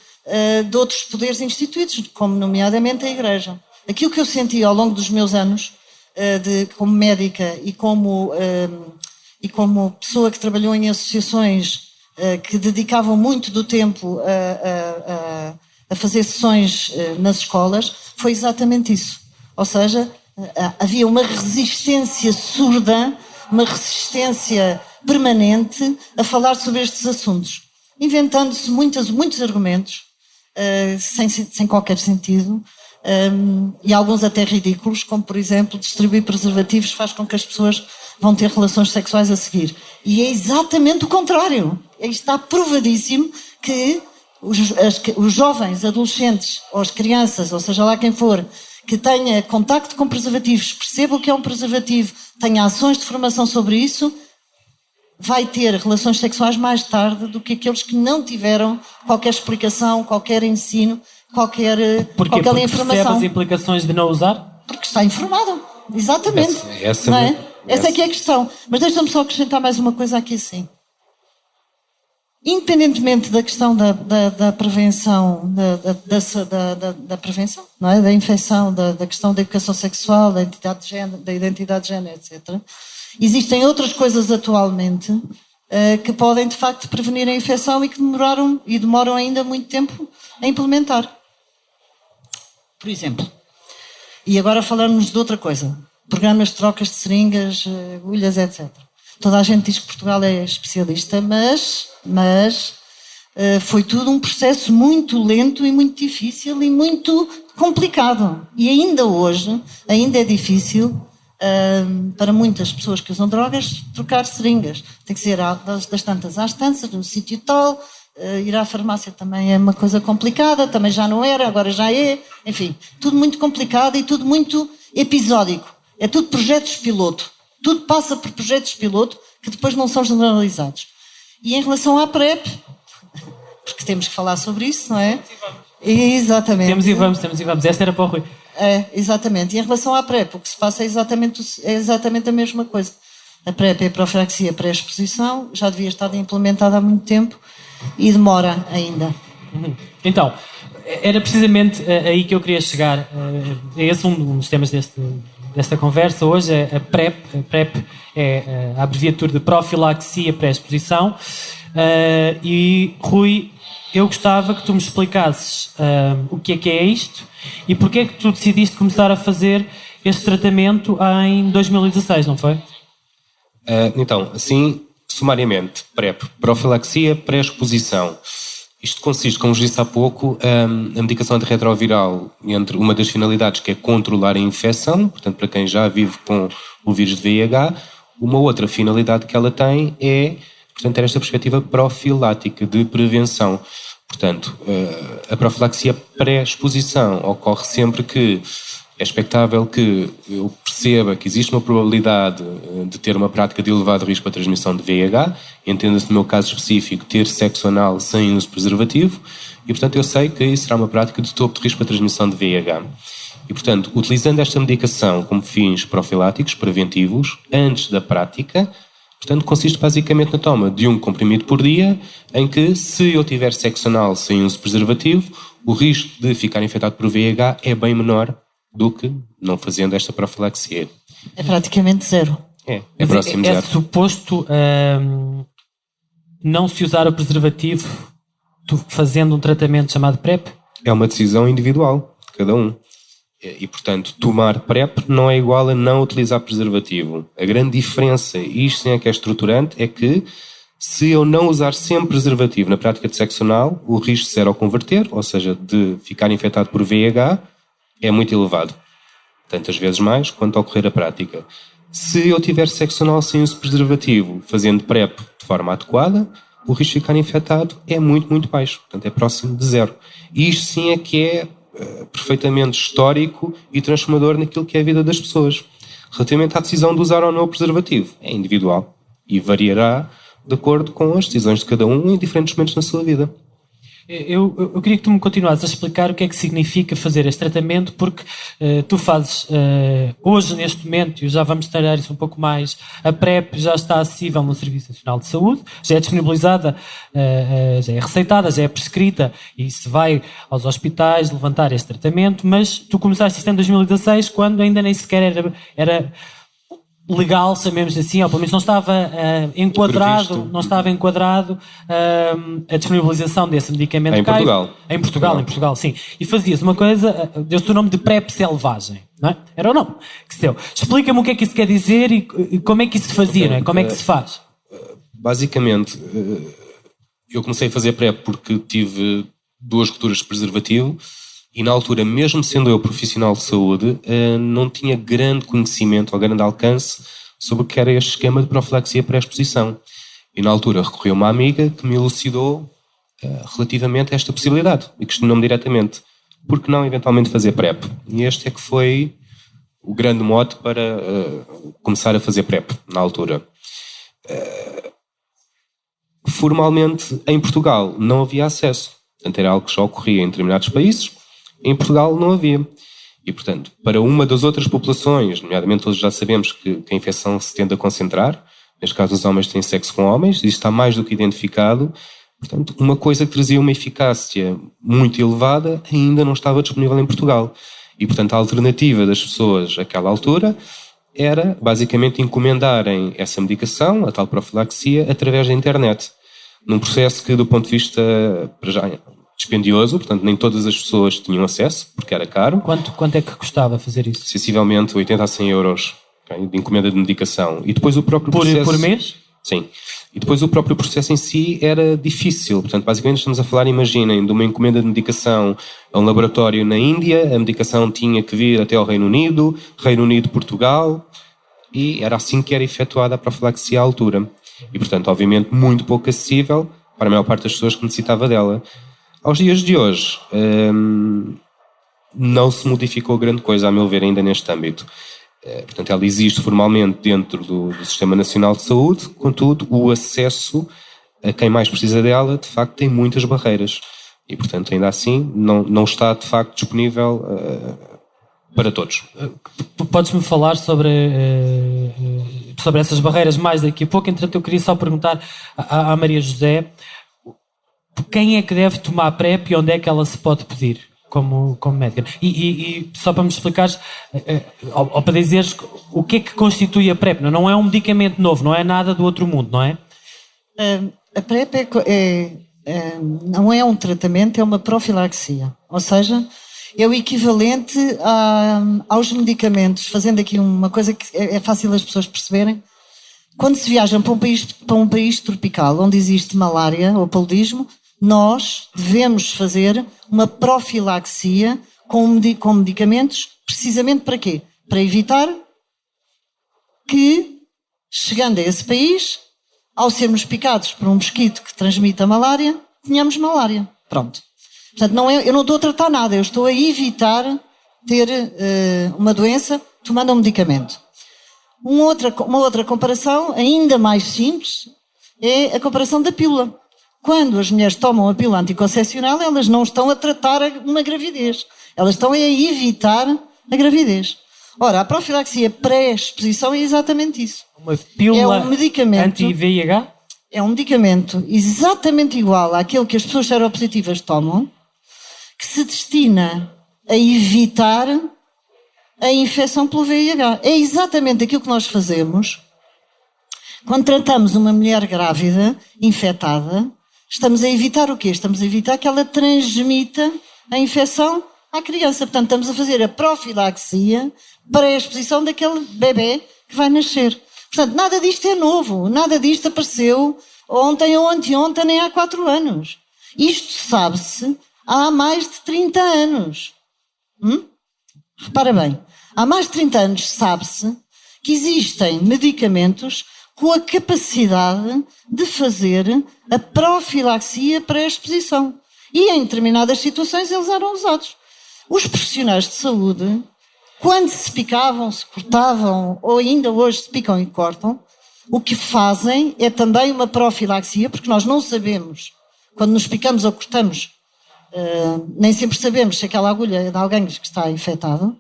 de outros poderes instituídos, como nomeadamente a Igreja. Aquilo que eu senti ao longo dos meus anos como médica e como pessoa que trabalhou em associações que dedicavam muito do tempo a fazer sessões nas escolas, foi exatamente isso. Ou seja, havia uma resistência surda, uma resistência permanente a falar sobre estes assuntos, inventando-se muitos argumentos sem qualquer sentido, e alguns até ridículos, como por exemplo distribuir preservativos faz com que as pessoas vão ter relações sexuais a seguir. E é exatamente o contrário. Está provadíssimo que os jovens, adolescentes, ou as crianças, ou seja lá quem for, que tenha contacto com preservativos, perceba o que é um preservativo, tenha ações de formação sobre isso, vai ter relações sexuais mais tarde do que aqueles que não tiveram qualquer explicação, qualquer ensino, qualquer Porque informação. percebe as implicações de não usar? Porque está informado. Exatamente. Essa é que é a questão. Mas deixa-me só acrescentar mais uma coisa aqui assim. Independentemente da questão da prevenção, da prevenção, não é? Da infecção, da questão da educação sexual, da identidade de género, etc., existem outras coisas atualmente que podem, de facto, prevenir a infecção e que demoram ainda muito tempo a implementar. Por exemplo, e agora falarmos de outra coisa, programas de trocas de seringas, agulhas, etc. Toda a gente diz que Portugal é especialista, mas foi tudo um processo muito lento e muito difícil e muito complicado. E ainda hoje, é difícil para muitas pessoas que usam drogas trocar seringas. Tem que ser das tantas às tantas, no sítio tal. Ir à farmácia também é uma coisa complicada, também já não era, agora já é. Enfim, tudo muito complicado e tudo muito episódico. É tudo projetos piloto. Tudo passa por projetos piloto que depois não são generalizados. E em relação à PrEP, porque temos que falar sobre isso, não é? Exatamente. Temos e vamos. Esta era para o Rui. Exatamente. E em relação à PrEP, o que se passa é exatamente a mesma coisa. A PrEP é a profilaxia pré-exposição, já devia estar implementada há muito tempo e demora ainda. Então, era precisamente aí que eu queria chegar. É esse um dos temas desta conversa hoje, é a PrEP. A PrEP é a abreviatura de profilaxia pré-exposição. E, Rui, eu gostava que tu me explicasses o que é isto e porque é que tu decidiste começar a fazer este tratamento em 2016, não foi? Então, assim, sumariamente, PrEP, profilaxia pré-exposição. Isto consiste, como vos disse há pouco, a medicação antirretroviral, entre uma das finalidades que é controlar a infecção, portanto, para quem já vive com o vírus de VIH, uma outra finalidade que ela tem é, portanto, ter esta perspectiva profilática de prevenção. Portanto, a profilaxia pré-exposição ocorre sempre que é expectável que eu perceba que existe uma probabilidade de ter uma prática de elevado risco para a transmissão de VIH, entenda-se no meu caso específico ter sexo anal sem uso de preservativo, e portanto eu sei que isso será uma prática de topo de risco para a transmissão de VIH. E portanto, utilizando esta medicação como fins profiláticos, preventivos, antes da prática, portanto consiste basicamente na toma de um comprimido por dia, em que se eu tiver sexo anal sem uso de preservativo, o risco de ficar infectado por VIH é bem menor do que não fazendo esta profilaxia. É praticamente zero. É próximo zero. É suposto não se usar o preservativo fazendo um tratamento chamado PrEP? É uma decisão individual de cada um. E, portanto, tomar PrEP não é igual a não utilizar preservativo. A grande diferença, e isto sim é que é estruturante, é que se eu não usar sempre preservativo na prática de sexo anal, o risco de seroconverter, ou seja, de ficar infectado por VIH, é muito elevado. Tantas vezes mais quanto ocorrer a prática. Se eu tiver sexo anal sem uso de preservativo, fazendo PrEP de forma adequada, o risco de ficar infectado é muito, muito baixo. Portanto, é próximo de zero. E isto sim é que é perfeitamente histórico e transformador naquilo que é a vida das pessoas. Relativamente à decisão de usar ou não o preservativo, é individual e variará de acordo com as decisões de cada um em diferentes momentos na sua vida. Eu queria que tu me continuasses a explicar o que é que significa fazer este tratamento, porque tu fazes hoje, neste momento, e já vamos detalhar isso um pouco mais, a PrEP já está acessível no Serviço Nacional de Saúde, já é disponibilizada, já é receitada, já é prescrita, e se vai aos hospitais levantar este tratamento, mas tu começaste isto em 2016, quando ainda nem sequer era legal, sabemos assim, ou pelo menos não estava enquadrado a disponibilização desse medicamento. Em Portugal. Em Portugal, sim. E fazias uma coisa, deu-se o nome de PrEP selvagem, não é? Era o nome que se deu. Explica-me o que é que isso quer dizer e como é que isso se fazia, não é? Como é que se faz? Basicamente, eu comecei a fazer PrEP porque tive 2 rupturas de preservativo E na altura, mesmo sendo eu profissional de saúde, não tinha grande conhecimento ou grande alcance sobre o que era este esquema de profilaxia pré-exposição. E na altura recorri a uma amiga que me elucidou relativamente a esta possibilidade e questionou-me diretamente: por que não eventualmente fazer PrEP? E este é que foi o grande mote para começar a fazer PrEP na altura. Formalmente, em Portugal, não havia acesso. Portanto, era algo que já ocorria em determinados países. Em Portugal não havia. E, portanto, para uma das outras populações, nomeadamente todos já sabemos que a infecção se tende a concentrar, neste caso os homens têm sexo com homens, isso está mais do que identificado. Portanto, uma coisa que trazia uma eficácia muito elevada ainda não estava disponível em Portugal. E, portanto, a alternativa das pessoas àquela altura era, basicamente, encomendarem essa medicação, a tal profilaxia, através da internet. Num processo que, do ponto de vista, para já, dispendioso, portanto, nem todas as pessoas tinham acesso, porque era caro. Quanto é que custava fazer isso? Sensivelmente 80 a 100 euros, okay, de encomenda de medicação. E depois o próprio processo... Por mês? Sim. E depois o próprio processo em si era difícil. Portanto, basicamente estamos a falar, imaginem, de uma encomenda de medicação a um laboratório na Índia, a medicação tinha que vir até ao Reino Unido, Portugal, e era assim que era efetuada a profilaxia à altura. E, portanto, obviamente, muito pouco acessível para a maior parte das pessoas que necessitava dela. Aos dias de hoje, não se modificou grande coisa, a meu ver, ainda neste âmbito. Portanto, ela existe formalmente dentro do Sistema Nacional de Saúde, contudo, o acesso a quem mais precisa dela, de facto, tem muitas barreiras. E, portanto, ainda assim, não está, de facto, disponível para todos. Podes-me falar sobre essas barreiras mais daqui a pouco. Entretanto, eu queria só perguntar à Maria José quem é que deve tomar PrEP e onde é que ela se pode pedir como médica. E só para me explicares, ou para dizeres o que é que constitui a PrEP. Não é um medicamento novo, não é nada do outro mundo, não é? A PrEP não é um tratamento, é uma profilaxia. Ou seja, é o equivalente aos medicamentos, fazendo aqui uma coisa que é fácil as pessoas perceberem. Quando se viajam para um país tropical onde existe malária ou paludismo, nós devemos fazer uma profilaxia com medicamentos, precisamente para quê? Para evitar que, chegando a esse país, ao sermos picados por um mosquito que transmite a malária, tenhamos malária. Pronto. Portanto, eu não estou a tratar nada, eu estou a evitar ter uma doença tomando um medicamento. Uma outra comparação, ainda mais simples, é a comparação da pílula. Quando as mulheres tomam a pílula anticoncepcional, elas não estão a tratar uma gravidez. Elas estão a evitar a gravidez. Ora, a profilaxia pré-exposição é exatamente isso. Uma pílula anti-VIH? É um medicamento exatamente igual àquele que as pessoas seropositivas tomam, que se destina a evitar a infecção pelo VIH. É exatamente aquilo que nós fazemos quando tratamos uma mulher grávida, infectada. Estamos a evitar o quê? Estamos a evitar que ela transmita a infecção à criança. Portanto, estamos a fazer a profilaxia para a exposição daquele bebê que vai nascer. Portanto, nada disto é novo. Nada disto apareceu ontem ou anteontem, nem há 4 anos. Isto sabe-se há mais de 30 anos. Repara bem. Há mais de 30 anos sabe-se que existem medicamentos com a capacidade de fazer a profilaxia para a exposição. E em determinadas situações eles eram usados. Os profissionais de saúde, quando se picavam, se cortavam, ou ainda hoje se picam e cortam, o que fazem é também uma profilaxia, porque nós não sabemos, quando nos picamos ou cortamos, nem sempre sabemos se aquela agulha é de alguém que está infectado.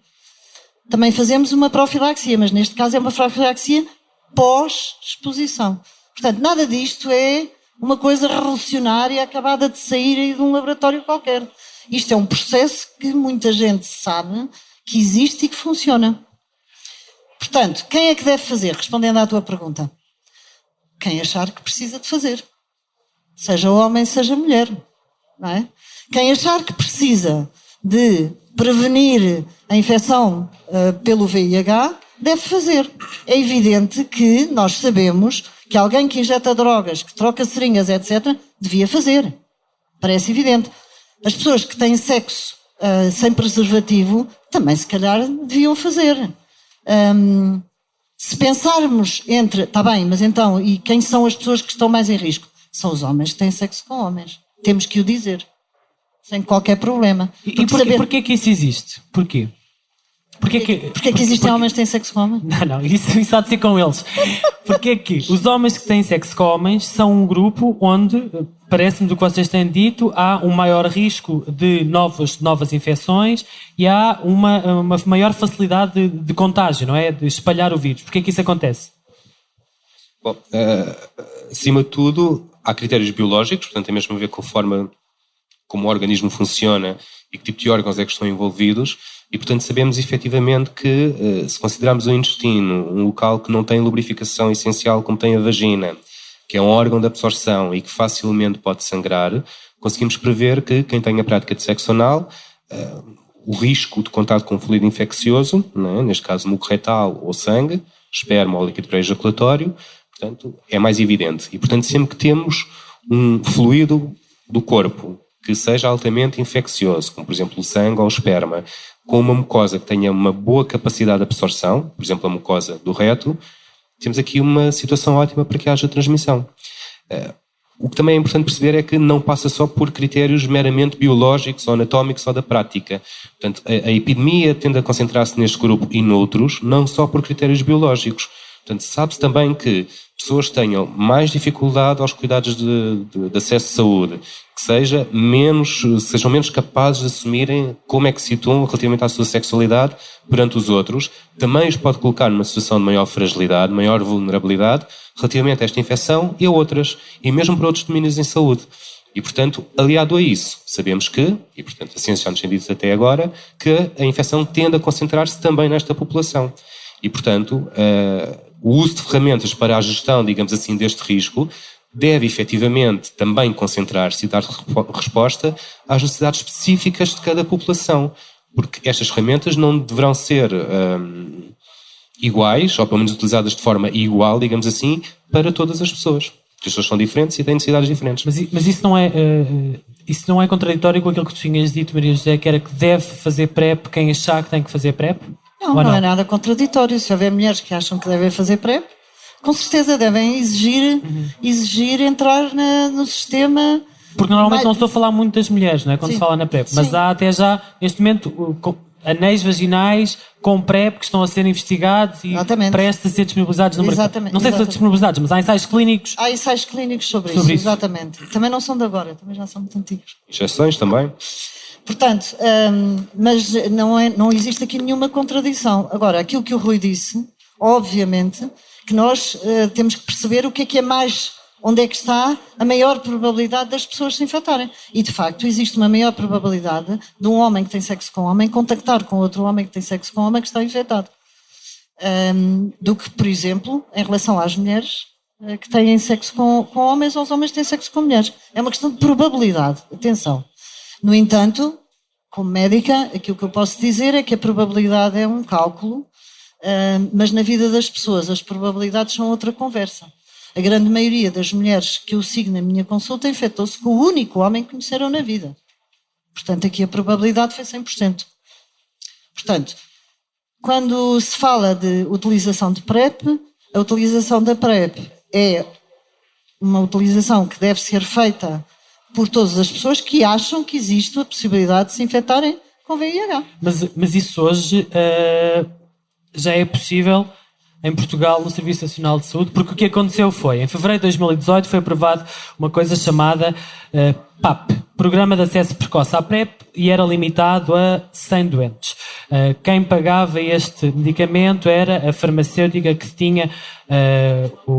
Também fazemos uma profilaxia, mas neste caso é uma profilaxia pós-exposição. Portanto, nada disto é uma coisa revolucionária acabada de sair aí de um laboratório qualquer. Isto é um processo que muita gente sabe que existe e que funciona. Portanto, quem é que deve fazer? Respondendo à tua pergunta. Quem achar que precisa de fazer. Seja homem, seja mulher. Não é? Quem achar que precisa de prevenir a infecção pelo VIH, deve fazer. É evidente que nós sabemos que alguém que injeta drogas, que troca seringas, etc., devia fazer. Parece evidente. As pessoas que têm sexo sem preservativo, também se calhar deviam fazer. Se pensarmos está bem, mas então, e quem são as pessoas que estão mais em risco? São os homens que têm sexo com homens. Temos que o dizer, sem qualquer problema. E porquê que isso existe? Porquê? Porquê que existem homens que têm sexo com homens? Não, isso há de ser com eles. Porquê que os homens que têm sexo com homens são um grupo onde, parece-me do que vocês têm dito, há um maior risco de novas infecções e há uma maior facilidade de contágio, não é? De espalhar o vírus. Porquê que isso acontece? Bom, acima de tudo, há critérios biológicos, portanto tem mesmo a ver com a forma como o organismo funciona e que tipo de órgãos é que estão envolvidos. E, portanto, sabemos efetivamente que, se considerarmos o intestino um local que não tem lubrificação essencial como tem a vagina, que é um órgão de absorção e que facilmente pode sangrar, conseguimos prever que quem tem a prática de sexo anal, o risco de contato com fluido infeccioso, né, neste caso muco retal ou sangue, esperma ou líquido pré-ejaculatório, portanto, é mais evidente. E, portanto, sempre que temos um fluido do corpo que seja altamente infeccioso, como, por exemplo, o sangue ou o esperma, com uma mucosa que tenha uma boa capacidade de absorção, por exemplo, a mucosa do reto, temos aqui uma situação ótima para que haja transmissão. O que também é importante perceber é que não passa só por critérios meramente biológicos ou anatómicos ou da prática. Portanto, a epidemia tende a concentrar-se neste grupo e noutros, não só por critérios biológicos. Portanto, sabe-se também que pessoas que tenham mais dificuldade aos cuidados de acesso de saúde, que sejam menos capazes de assumirem como é que se situam relativamente à sua sexualidade perante os outros, também os pode colocar numa situação de maior fragilidade, maior vulnerabilidade relativamente a esta infecção e a outras, e mesmo para outros domínios em saúde. E, portanto, aliado a isso, sabemos que, e portanto a ciência já nos tem dito até agora, que a infecção tende a concentrar-se também nesta população. E, portanto, o uso de ferramentas para a gestão, digamos assim, deste risco deve efetivamente também concentrar-se e dar resposta às necessidades específicas de cada população, porque estas ferramentas não deverão ser iguais, ou pelo menos utilizadas de forma igual, digamos assim, para todas as pessoas. Porque as pessoas são diferentes e têm necessidades diferentes. Mas isso não é contraditório com aquilo que tu tinhas dito, Maria José, que era que deve fazer PrEP quem achar que tem que fazer PrEP? Não é nada contraditório. Se houver mulheres que acham que devem fazer PrEP, com certeza devem exigir entrar no sistema. Porque normalmente não estou a falar muito das mulheres, não é? Quando se fala na PrEP. Mas há até já, neste momento, anéis vaginais com PrEP que estão a ser investigados e prestes a ser disponibilizados no mercado. Não sei se são disponibilizados, mas há ensaios clínicos. Há ensaios clínicos sobre isso, exatamente. Também não são de agora, também já são muito antigos. Injeções também. Portanto, mas não existe aqui nenhuma contradição. Agora, aquilo que o Rui disse, obviamente, que nós temos que perceber o que é mais, onde é que está a maior probabilidade das pessoas se infectarem. E, de facto, existe uma maior probabilidade de um homem que tem sexo com homem contactar com outro homem que tem sexo com homem que está infectado. Do que, por exemplo, em relação às mulheres que têm sexo com homens ou os homens que têm sexo com mulheres. É uma questão de probabilidade. Atenção. No entanto, como médica, aquilo que eu posso dizer é que a probabilidade é um cálculo, mas na vida das pessoas as probabilidades são outra conversa. A grande maioria das mulheres que eu sigo na minha consulta infectou-se com o único homem que conheceram na vida. Portanto, aqui a probabilidade foi 100%. Portanto, quando se fala de utilização de PrEP, a utilização da PrEP é uma utilização que deve ser feita por todas as pessoas que acham que existe a possibilidade de se infectarem com VIH. Mas isso hoje já é possível em Portugal no Serviço Nacional de Saúde, porque o que aconteceu foi, em fevereiro de 2018 foi aprovado uma coisa chamada PAP, Programa de Acesso Precoce à PrEP, e era limitado a 100 doentes. Quem pagava este medicamento era a farmacêutica que tinha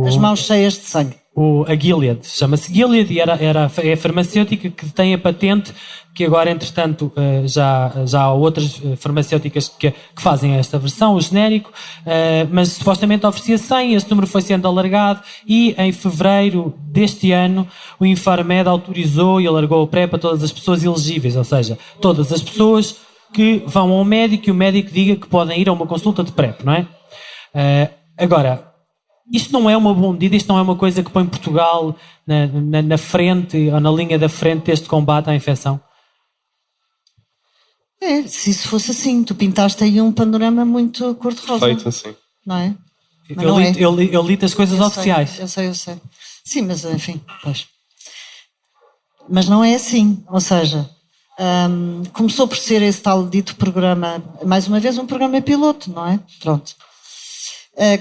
as mãos cheias de sangue. A Gilead, chama-se Gilead, e é a farmacêutica que tem a patente, que agora, entretanto, já há outras farmacêuticas que fazem esta versão, o genérico, mas supostamente oferecia 100, esse número foi sendo alargado, e em fevereiro deste ano o Infarmed autorizou e alargou o PrEP a todas as pessoas elegíveis, ou seja, todas as pessoas que vão ao médico e o médico diga que podem ir a uma consulta de PrEP, não é? Agora, isto não é uma boa medida, isto não é uma coisa que põe Portugal na frente ou na linha da frente deste combate à infecção? Se isso fosse assim, tu pintaste aí um panorama muito cor-de-rosa. Feito assim. Não é? Mas Eu não li, eu li as coisas Eu oficiais. sei. Sim, mas enfim, pois. Mas não é assim. Ou seja, começou por ser esse tal dito programa, mais uma vez um programa piloto, não é? Pronto.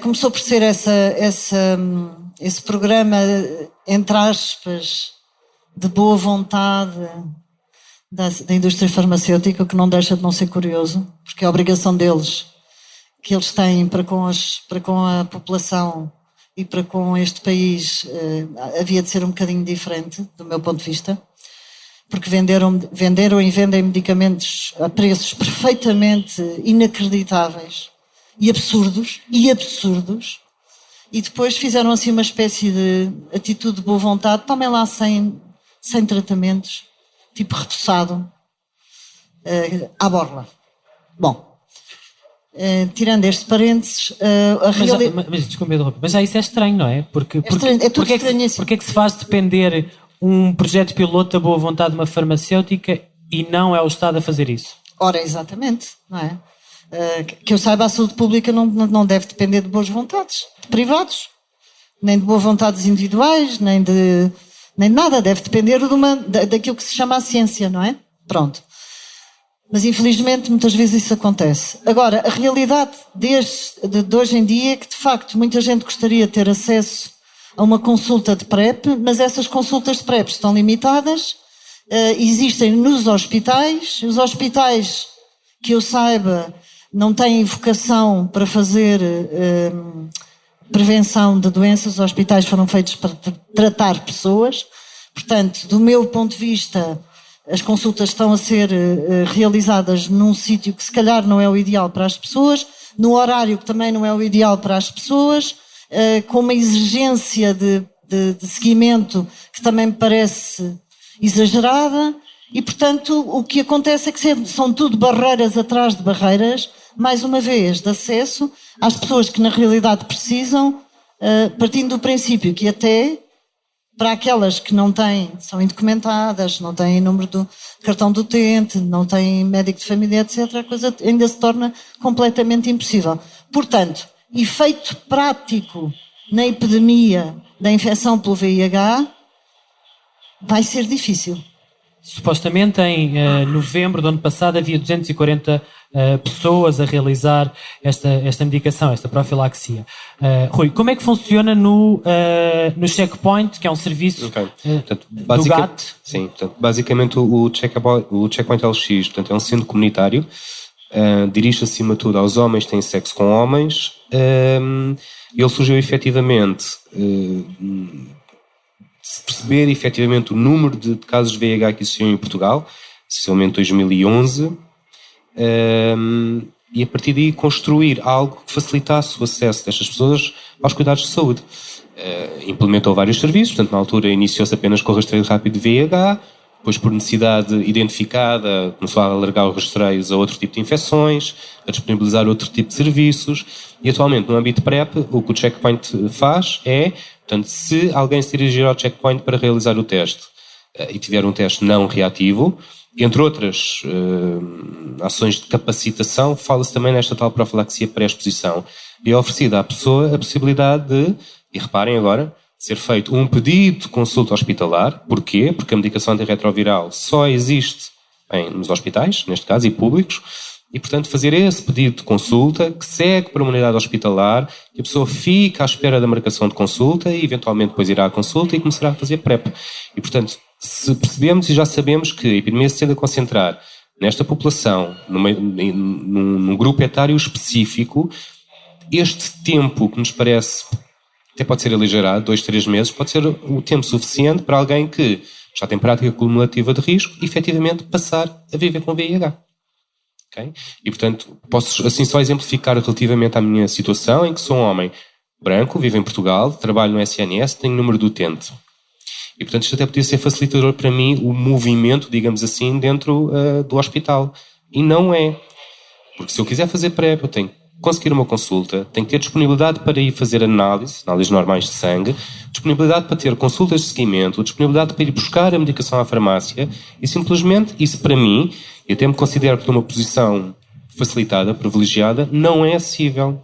Começou por ser esse programa, entre aspas, de boa vontade da indústria farmacêutica, que não deixa de não ser curioso, porque é a obrigação deles, que eles têm para com a população e para com este país, havia de ser um bocadinho diferente, do meu ponto de vista, porque venderam e vendem medicamentos a preços perfeitamente inacreditáveis e absurdos, e depois fizeram assim uma espécie de atitude de boa vontade, tomem lá sem tratamentos, tipo repousado, à borla. Bom, tirando este parênteses, Mas desculpa, mas já isso é estranho, não é? Porque estranho, é tudo estranho assim. Porque é que se faz depender um projeto piloto da boa vontade de uma farmacêutica e não é o Estado a fazer isso? Ora, exatamente, não é? Que eu saiba, a saúde pública não deve depender de boas vontades de privados, nem de boas vontades individuais, nem de nada, deve depender daquilo que se chama a ciência, não é? Pronto. Mas infelizmente muitas vezes isso acontece. Agora, a realidade de hoje em dia é que de facto muita gente gostaria de ter acesso a uma consulta de PrEP, mas essas consultas de PrEP estão limitadas, existem nos hospitais, os hospitais, que eu saiba, não têm vocação para fazer prevenção de doenças, os hospitais foram feitos para tratar pessoas, portanto, do meu ponto de vista, as consultas estão a ser realizadas num sítio que se calhar não é o ideal para as pessoas, no horário que também não é o ideal para as pessoas, com uma exigência de seguimento que também me parece exagerada, e portanto o que acontece é que são tudo barreiras atrás de barreiras, mais uma vez, de acesso às pessoas que na realidade precisam, partindo do princípio que até para aquelas que não têm, são indocumentadas, não têm número do cartão do utente, não têm médico de família, etc., a coisa ainda se torna completamente impossível. Portanto, efeito prático na epidemia da infecção pelo VIH vai ser difícil. Supostamente em novembro do ano passado havia 240 pessoas a realizar esta medicação, esta profilaxia. Rui, como é que funciona no Checkpoint, que é um serviço portanto, do GAT? Sim, portanto, basicamente o Checkpoint LX, portanto, é um centro comunitário, dirige acima de tudo aos homens que têm sexo com homens. Ele surgiu efetivamente, se perceber efetivamente o número de casos de VIH que existiam em Portugal, especialmente em 2011, e a partir daí construir algo que facilitasse o acesso destas pessoas aos cuidados de saúde. Implementou vários serviços, portanto na altura iniciou-se apenas com o rastreio rápido de VIH, depois por necessidade identificada começou a alargar os rastreios a outro tipo de infecções, a disponibilizar outro tipo de serviços, e atualmente no âmbito PrEP o que o Checkpoint faz é, portanto, se alguém se dirigir ao Checkpoint para realizar o teste e tiver um teste não reativo, entre outras ações de capacitação, fala-se também nesta tal profilaxia pré-exposição, e é oferecida à pessoa a possibilidade de, e reparem agora, ser feito um pedido de consulta hospitalar. Porquê? Porque a medicação antirretroviral só existe nos hospitais, neste caso, e públicos, e, portanto, fazer esse pedido de consulta que segue para uma unidade hospitalar, que a pessoa fica à espera da marcação de consulta e, eventualmente, depois irá à consulta e começará a fazer PrEP. E, portanto, se percebemos e já sabemos que a epidemia se tende a concentrar nesta população, num grupo etário específico, este tempo que nos parece até pode ser aligerado, 2-3 meses, pode ser o tempo suficiente para alguém que já tem prática cumulativa de risco e, efetivamente, passar a viver com VIH. Okay? E, portanto, posso assim só exemplificar relativamente à minha situação, em que sou um homem branco, vivo em Portugal, trabalho no SNS, tenho número de utente. E, portanto, isto até podia ser facilitador para mim, o movimento, digamos assim, dentro do hospital. E não é. Porque se eu quiser fazer PrEP, eu tenho conseguir uma consulta, tem que ter disponibilidade para ir fazer análises normais de sangue, disponibilidade para ter consultas de seguimento, disponibilidade para ir buscar a medicação à farmácia e simplesmente isso para mim, eu até me considero que estou numa posição facilitada, privilegiada, não é acessível.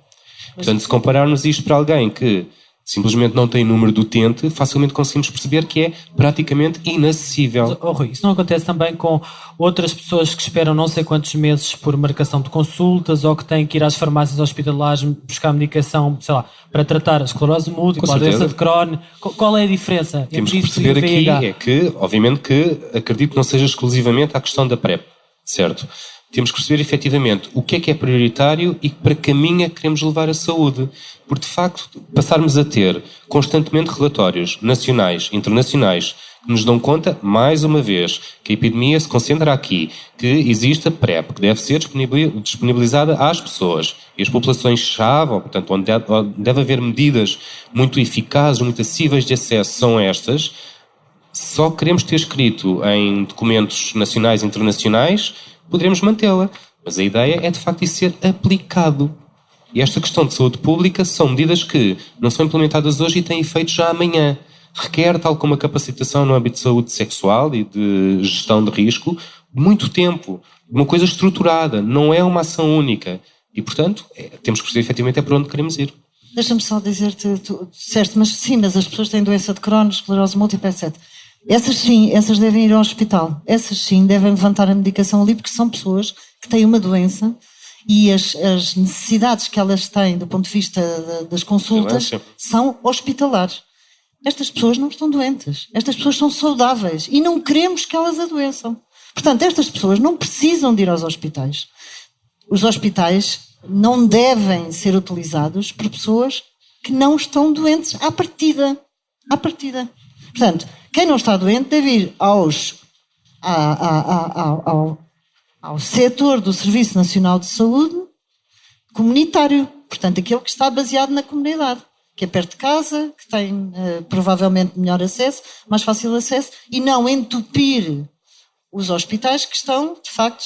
Portanto, se compararmos isto para alguém que simplesmente não tem número do utente, facilmente conseguimos perceber que é praticamente inacessível. Mas, Rui, isso não acontece também com outras pessoas que esperam não sei quantos meses por marcação de consultas ou que têm que ir às farmácias hospitalares buscar medicação, sei lá, para tratar a esclerose múltipla, a doença de Crohn? Qual é a diferença? Temos que perceber aqui é que, obviamente que, acredito que não seja exclusivamente a questão da PrEP, certo? Temos que perceber efetivamente o que é prioritário e para que caminho é que queremos levar a saúde. Porque, de facto, passarmos a ter constantemente relatórios nacionais, internacionais, que nos dão conta, mais uma vez, que a epidemia se concentra aqui, que existe a PrEP, que deve ser disponibilizada às pessoas. E as populações-chave, portanto, onde deve haver medidas muito eficazes, muito acessíveis de acesso, são estas. Só queremos ter escrito em documentos nacionais e internacionais, poderemos mantê-la. Mas a ideia é, de facto, isso ser aplicado. E esta questão de saúde pública são medidas que não são implementadas hoje e têm efeitos já amanhã. Requer, tal como a capacitação no âmbito de saúde sexual e de gestão de risco, muito tempo. Uma coisa estruturada. Não é uma ação única. E, portanto, temos que perceber, efetivamente, para onde queremos ir. Deixa-me só dizer-te, tu disseste, mas sim, mas as pessoas têm doença de Crohn, esclerose múltipla, etc. Essas sim, essas devem ir ao hospital. Essas sim devem levantar a medicação ali, porque são pessoas que têm uma doença e as necessidades que elas têm do ponto de vista das consultas são hospitalares. Estas pessoas não estão doentes. Estas pessoas são saudáveis e não queremos que elas adoeçam. Portanto, estas pessoas não precisam de ir aos hospitais. Os hospitais não devem ser utilizados por pessoas que não estão doentes à partida. À partida. Portanto, quem não está doente deve ir ao setor do Serviço Nacional de Saúde comunitário. Portanto, aquele que está baseado na comunidade, que é perto de casa, que tem provavelmente melhor acesso, mais fácil acesso, e não entupir os hospitais que estão, de facto,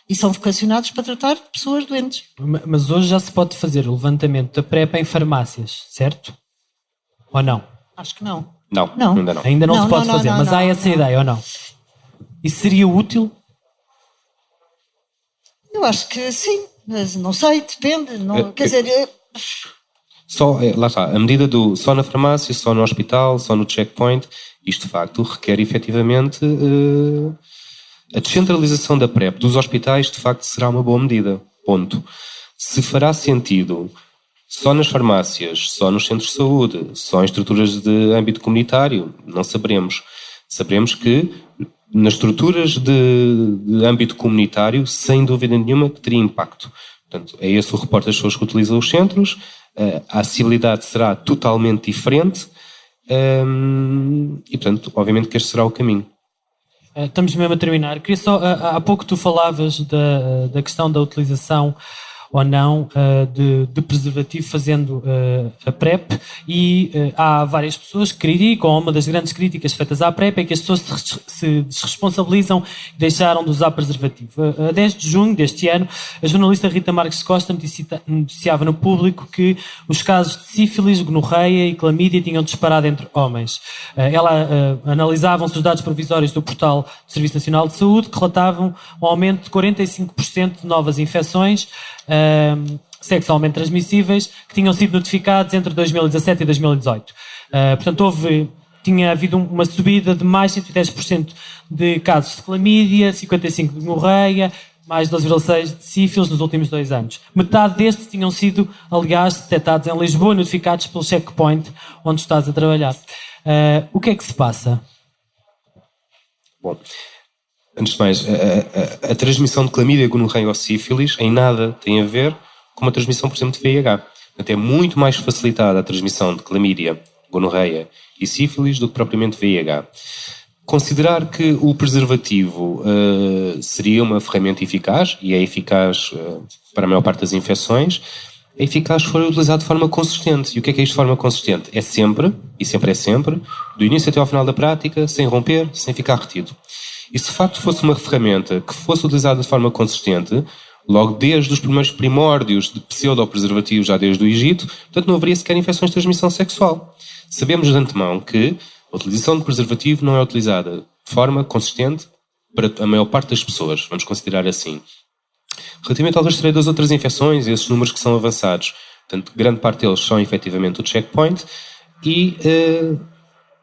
e são vocacionados para tratar pessoas doentes. Mas hoje já se pode fazer o levantamento da PrEP em farmácias, certo? Ou não? Acho que não. Não, ainda não. Ainda não se pode fazer, mas há essa ideia, ou não? Isso seria útil? Eu acho que sim, mas não sei, depende. Não, quer dizer... Lá está, a medida do só na farmácia, só no hospital, só no checkpoint, isto de facto requer efetivamente a descentralização da PrEP dos hospitais, de facto será uma boa medida, ponto. Se fará sentido só nas farmácias, só nos centros de saúde, só em estruturas de âmbito comunitário, não saberemos. Saberemos que nas estruturas de âmbito comunitário, sem dúvida nenhuma, que teria impacto. Portanto, é esse o reporte das pessoas que utilizam os centros, a acessibilidade será totalmente diferente e, portanto, obviamente que este será o caminho. Estamos mesmo a terminar. Queria só, há pouco tu falavas da questão da utilização ou não de preservativo fazendo a PrEP e há várias pessoas que criticam, uma das grandes críticas feitas à PrEP é que as pessoas se desresponsabilizam e deixaram de usar preservativo. A 10 de junho deste ano, a jornalista Rita Marques Costa noticiava no Público que os casos de sífilis, gonorreia e clamídia tinham disparado entre homens. Ela analisavam-se os dados provisórios do portal do Serviço Nacional de Saúde que relatavam um aumento de 45% de novas infecções sexualmente transmissíveis que tinham sido notificados entre 2017 e 2018. Portanto, tinha havido uma subida de mais 110% de casos de clamídia, 55% de gonorreia, mais 12,6% de sífilis nos últimos 2 anos. Metade destes tinham sido, aliás, detectados em Lisboa, notificados pelo checkpoint onde estás a trabalhar. O que é que se passa? Bom, antes de mais, a transmissão de clamídia, gonorreia ou sífilis em nada tem a ver com a transmissão, por exemplo, de VIH. Portanto, é muito mais facilitada a transmissão de clamídia, gonorreia e sífilis do que propriamente VIH. Considerar que o preservativo seria uma ferramenta eficaz, e é eficaz para a maior parte das infecções, é eficaz se for utilizado de forma consistente. E o que é isto de forma consistente? É sempre, e sempre é sempre, do início até ao final da prática, sem romper, sem ficar retido. E se de facto fosse uma ferramenta que fosse utilizada de forma consistente, logo desde os primeiros primórdios de pseudopreservativos, já desde o Egito, portanto não haveria sequer infecções de transmissão sexual. Sabemos de antemão que a utilização de preservativo não é utilizada de forma consistente para a maior parte das pessoas, vamos considerar assim. Relativamente ao rastreio das outras infecções, esses números que são avançados, portanto, grande parte deles são efetivamente o checkpoint e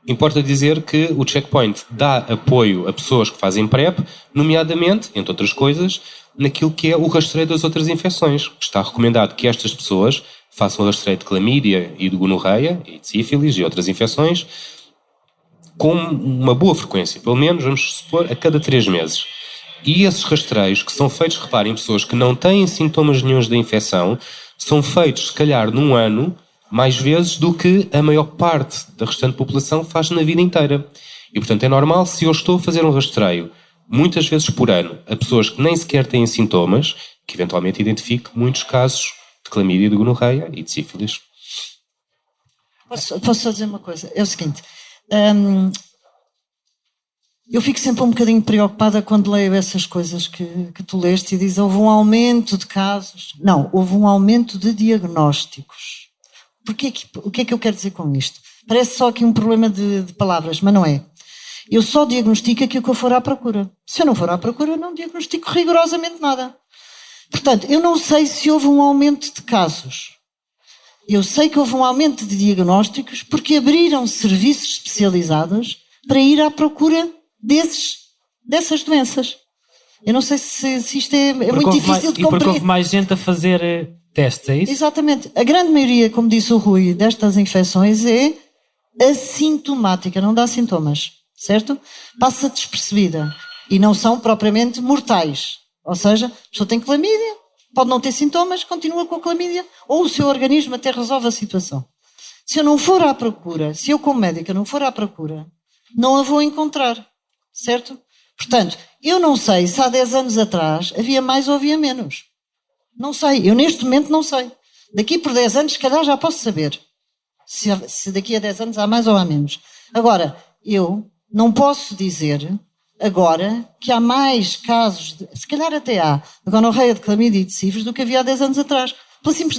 importa dizer que o checkpoint dá apoio a pessoas que fazem PrEP, nomeadamente, entre outras coisas, naquilo que é o rastreio das outras infecções. Está recomendado que estas pessoas façam o rastreio de clamídia e de gonorreia e de sífilis e outras infecções com uma boa frequência, pelo menos, vamos supor, a cada 3 meses. E esses rastreios, que são feitos, reparem, em pessoas que não têm sintomas nenhuns da infecção, são feitos, se calhar, num ano, mais vezes do que a maior parte da restante população faz na vida inteira. E, portanto, é normal, se eu estou a fazer um rastreio, muitas vezes por ano, a pessoas que nem sequer têm sintomas, que eventualmente identifique muitos casos de clamídia, de gonorreia e de sífilis. Posso só dizer uma coisa? É o seguinte... eu fico sempre um bocadinho preocupada quando leio essas coisas que tu leste e diz houve um aumento de casos. Não, houve um aumento de diagnósticos. O que é que eu quero dizer com isto? Parece só aqui um problema de palavras, mas não é. Eu só diagnostico aquilo que eu for à procura. Se eu não for à procura, eu não diagnostico rigorosamente nada. Portanto, eu não sei se houve um aumento de casos. Eu sei que houve um aumento de diagnósticos porque abriram serviços especializados para ir à procura dessas doenças. Eu não sei se isto é muito difícil de compreender. E porque houve mais gente a fazer testes, é isso? Exatamente. A grande maioria, como disse o Rui, destas infecções é assintomática, não dá sintomas, certo? Passa despercebida e não são propriamente mortais. Ou seja, a pessoa tem clamídia, pode não ter sintomas, continua com a clamídia, ou o seu organismo até resolve a situação. Se eu não for à procura, se eu como médica não for à procura, não a vou encontrar, certo? Portanto, eu não sei se há 10 anos atrás havia mais ou havia menos. Não sei, eu neste momento não sei. Daqui por 10 anos, se calhar já posso saber se daqui a 10 anos há mais ou há menos. Agora, eu não posso dizer agora que há mais casos, se calhar até há, de gonorreia, de clamídia e de sífilis do que havia há 10 anos atrás. Pela simples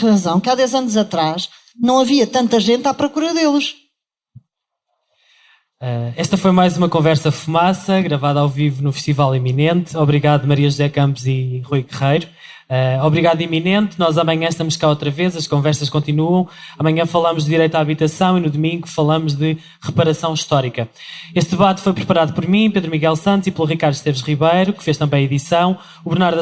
razão que há 10 anos atrás não havia tanta gente à procura deles. Esta foi mais uma Conversa Fumaça, gravada ao vivo no Festival Iminente. Obrigado, Maria José Campos e Rui Guerreiro. Obrigado, Iminente. Nós amanhã estamos cá outra vez, as conversas continuam. Amanhã falamos de direito à habitação e no domingo falamos de reparação histórica. Este debate foi preparado por mim, Pedro Miguel Santos, e pelo Ricardo Esteves Ribeiro, que fez também a edição. O Bernardo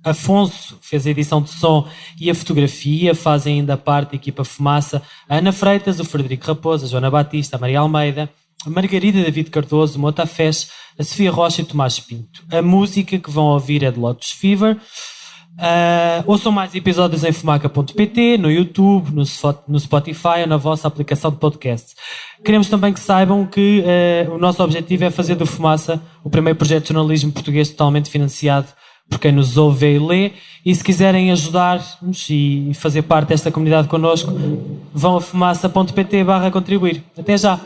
Afonso fez a edição de som e a fotografia. Fazem ainda parte da equipa Fumaça a Ana Freitas, o Frederico Raposo, a Joana Batista, a Maria Almeida, a Margarida David Cardoso, o Mota Fez, a Sofia Rocha e o Tomás Pinto. A música que vão ouvir é de Lotus Fever. Ouçam mais episódios em fumaca.pt, no YouTube, no Spotify ou na vossa aplicação de podcast. Queremos também que saibam que o nosso objetivo é fazer do Fumaça o primeiro projeto de jornalismo português totalmente financiado por quem nos ouve e lê. E se quiserem ajudar-nos e fazer parte desta comunidade connosco, vão a fumaça.pt/contribuir. Até já!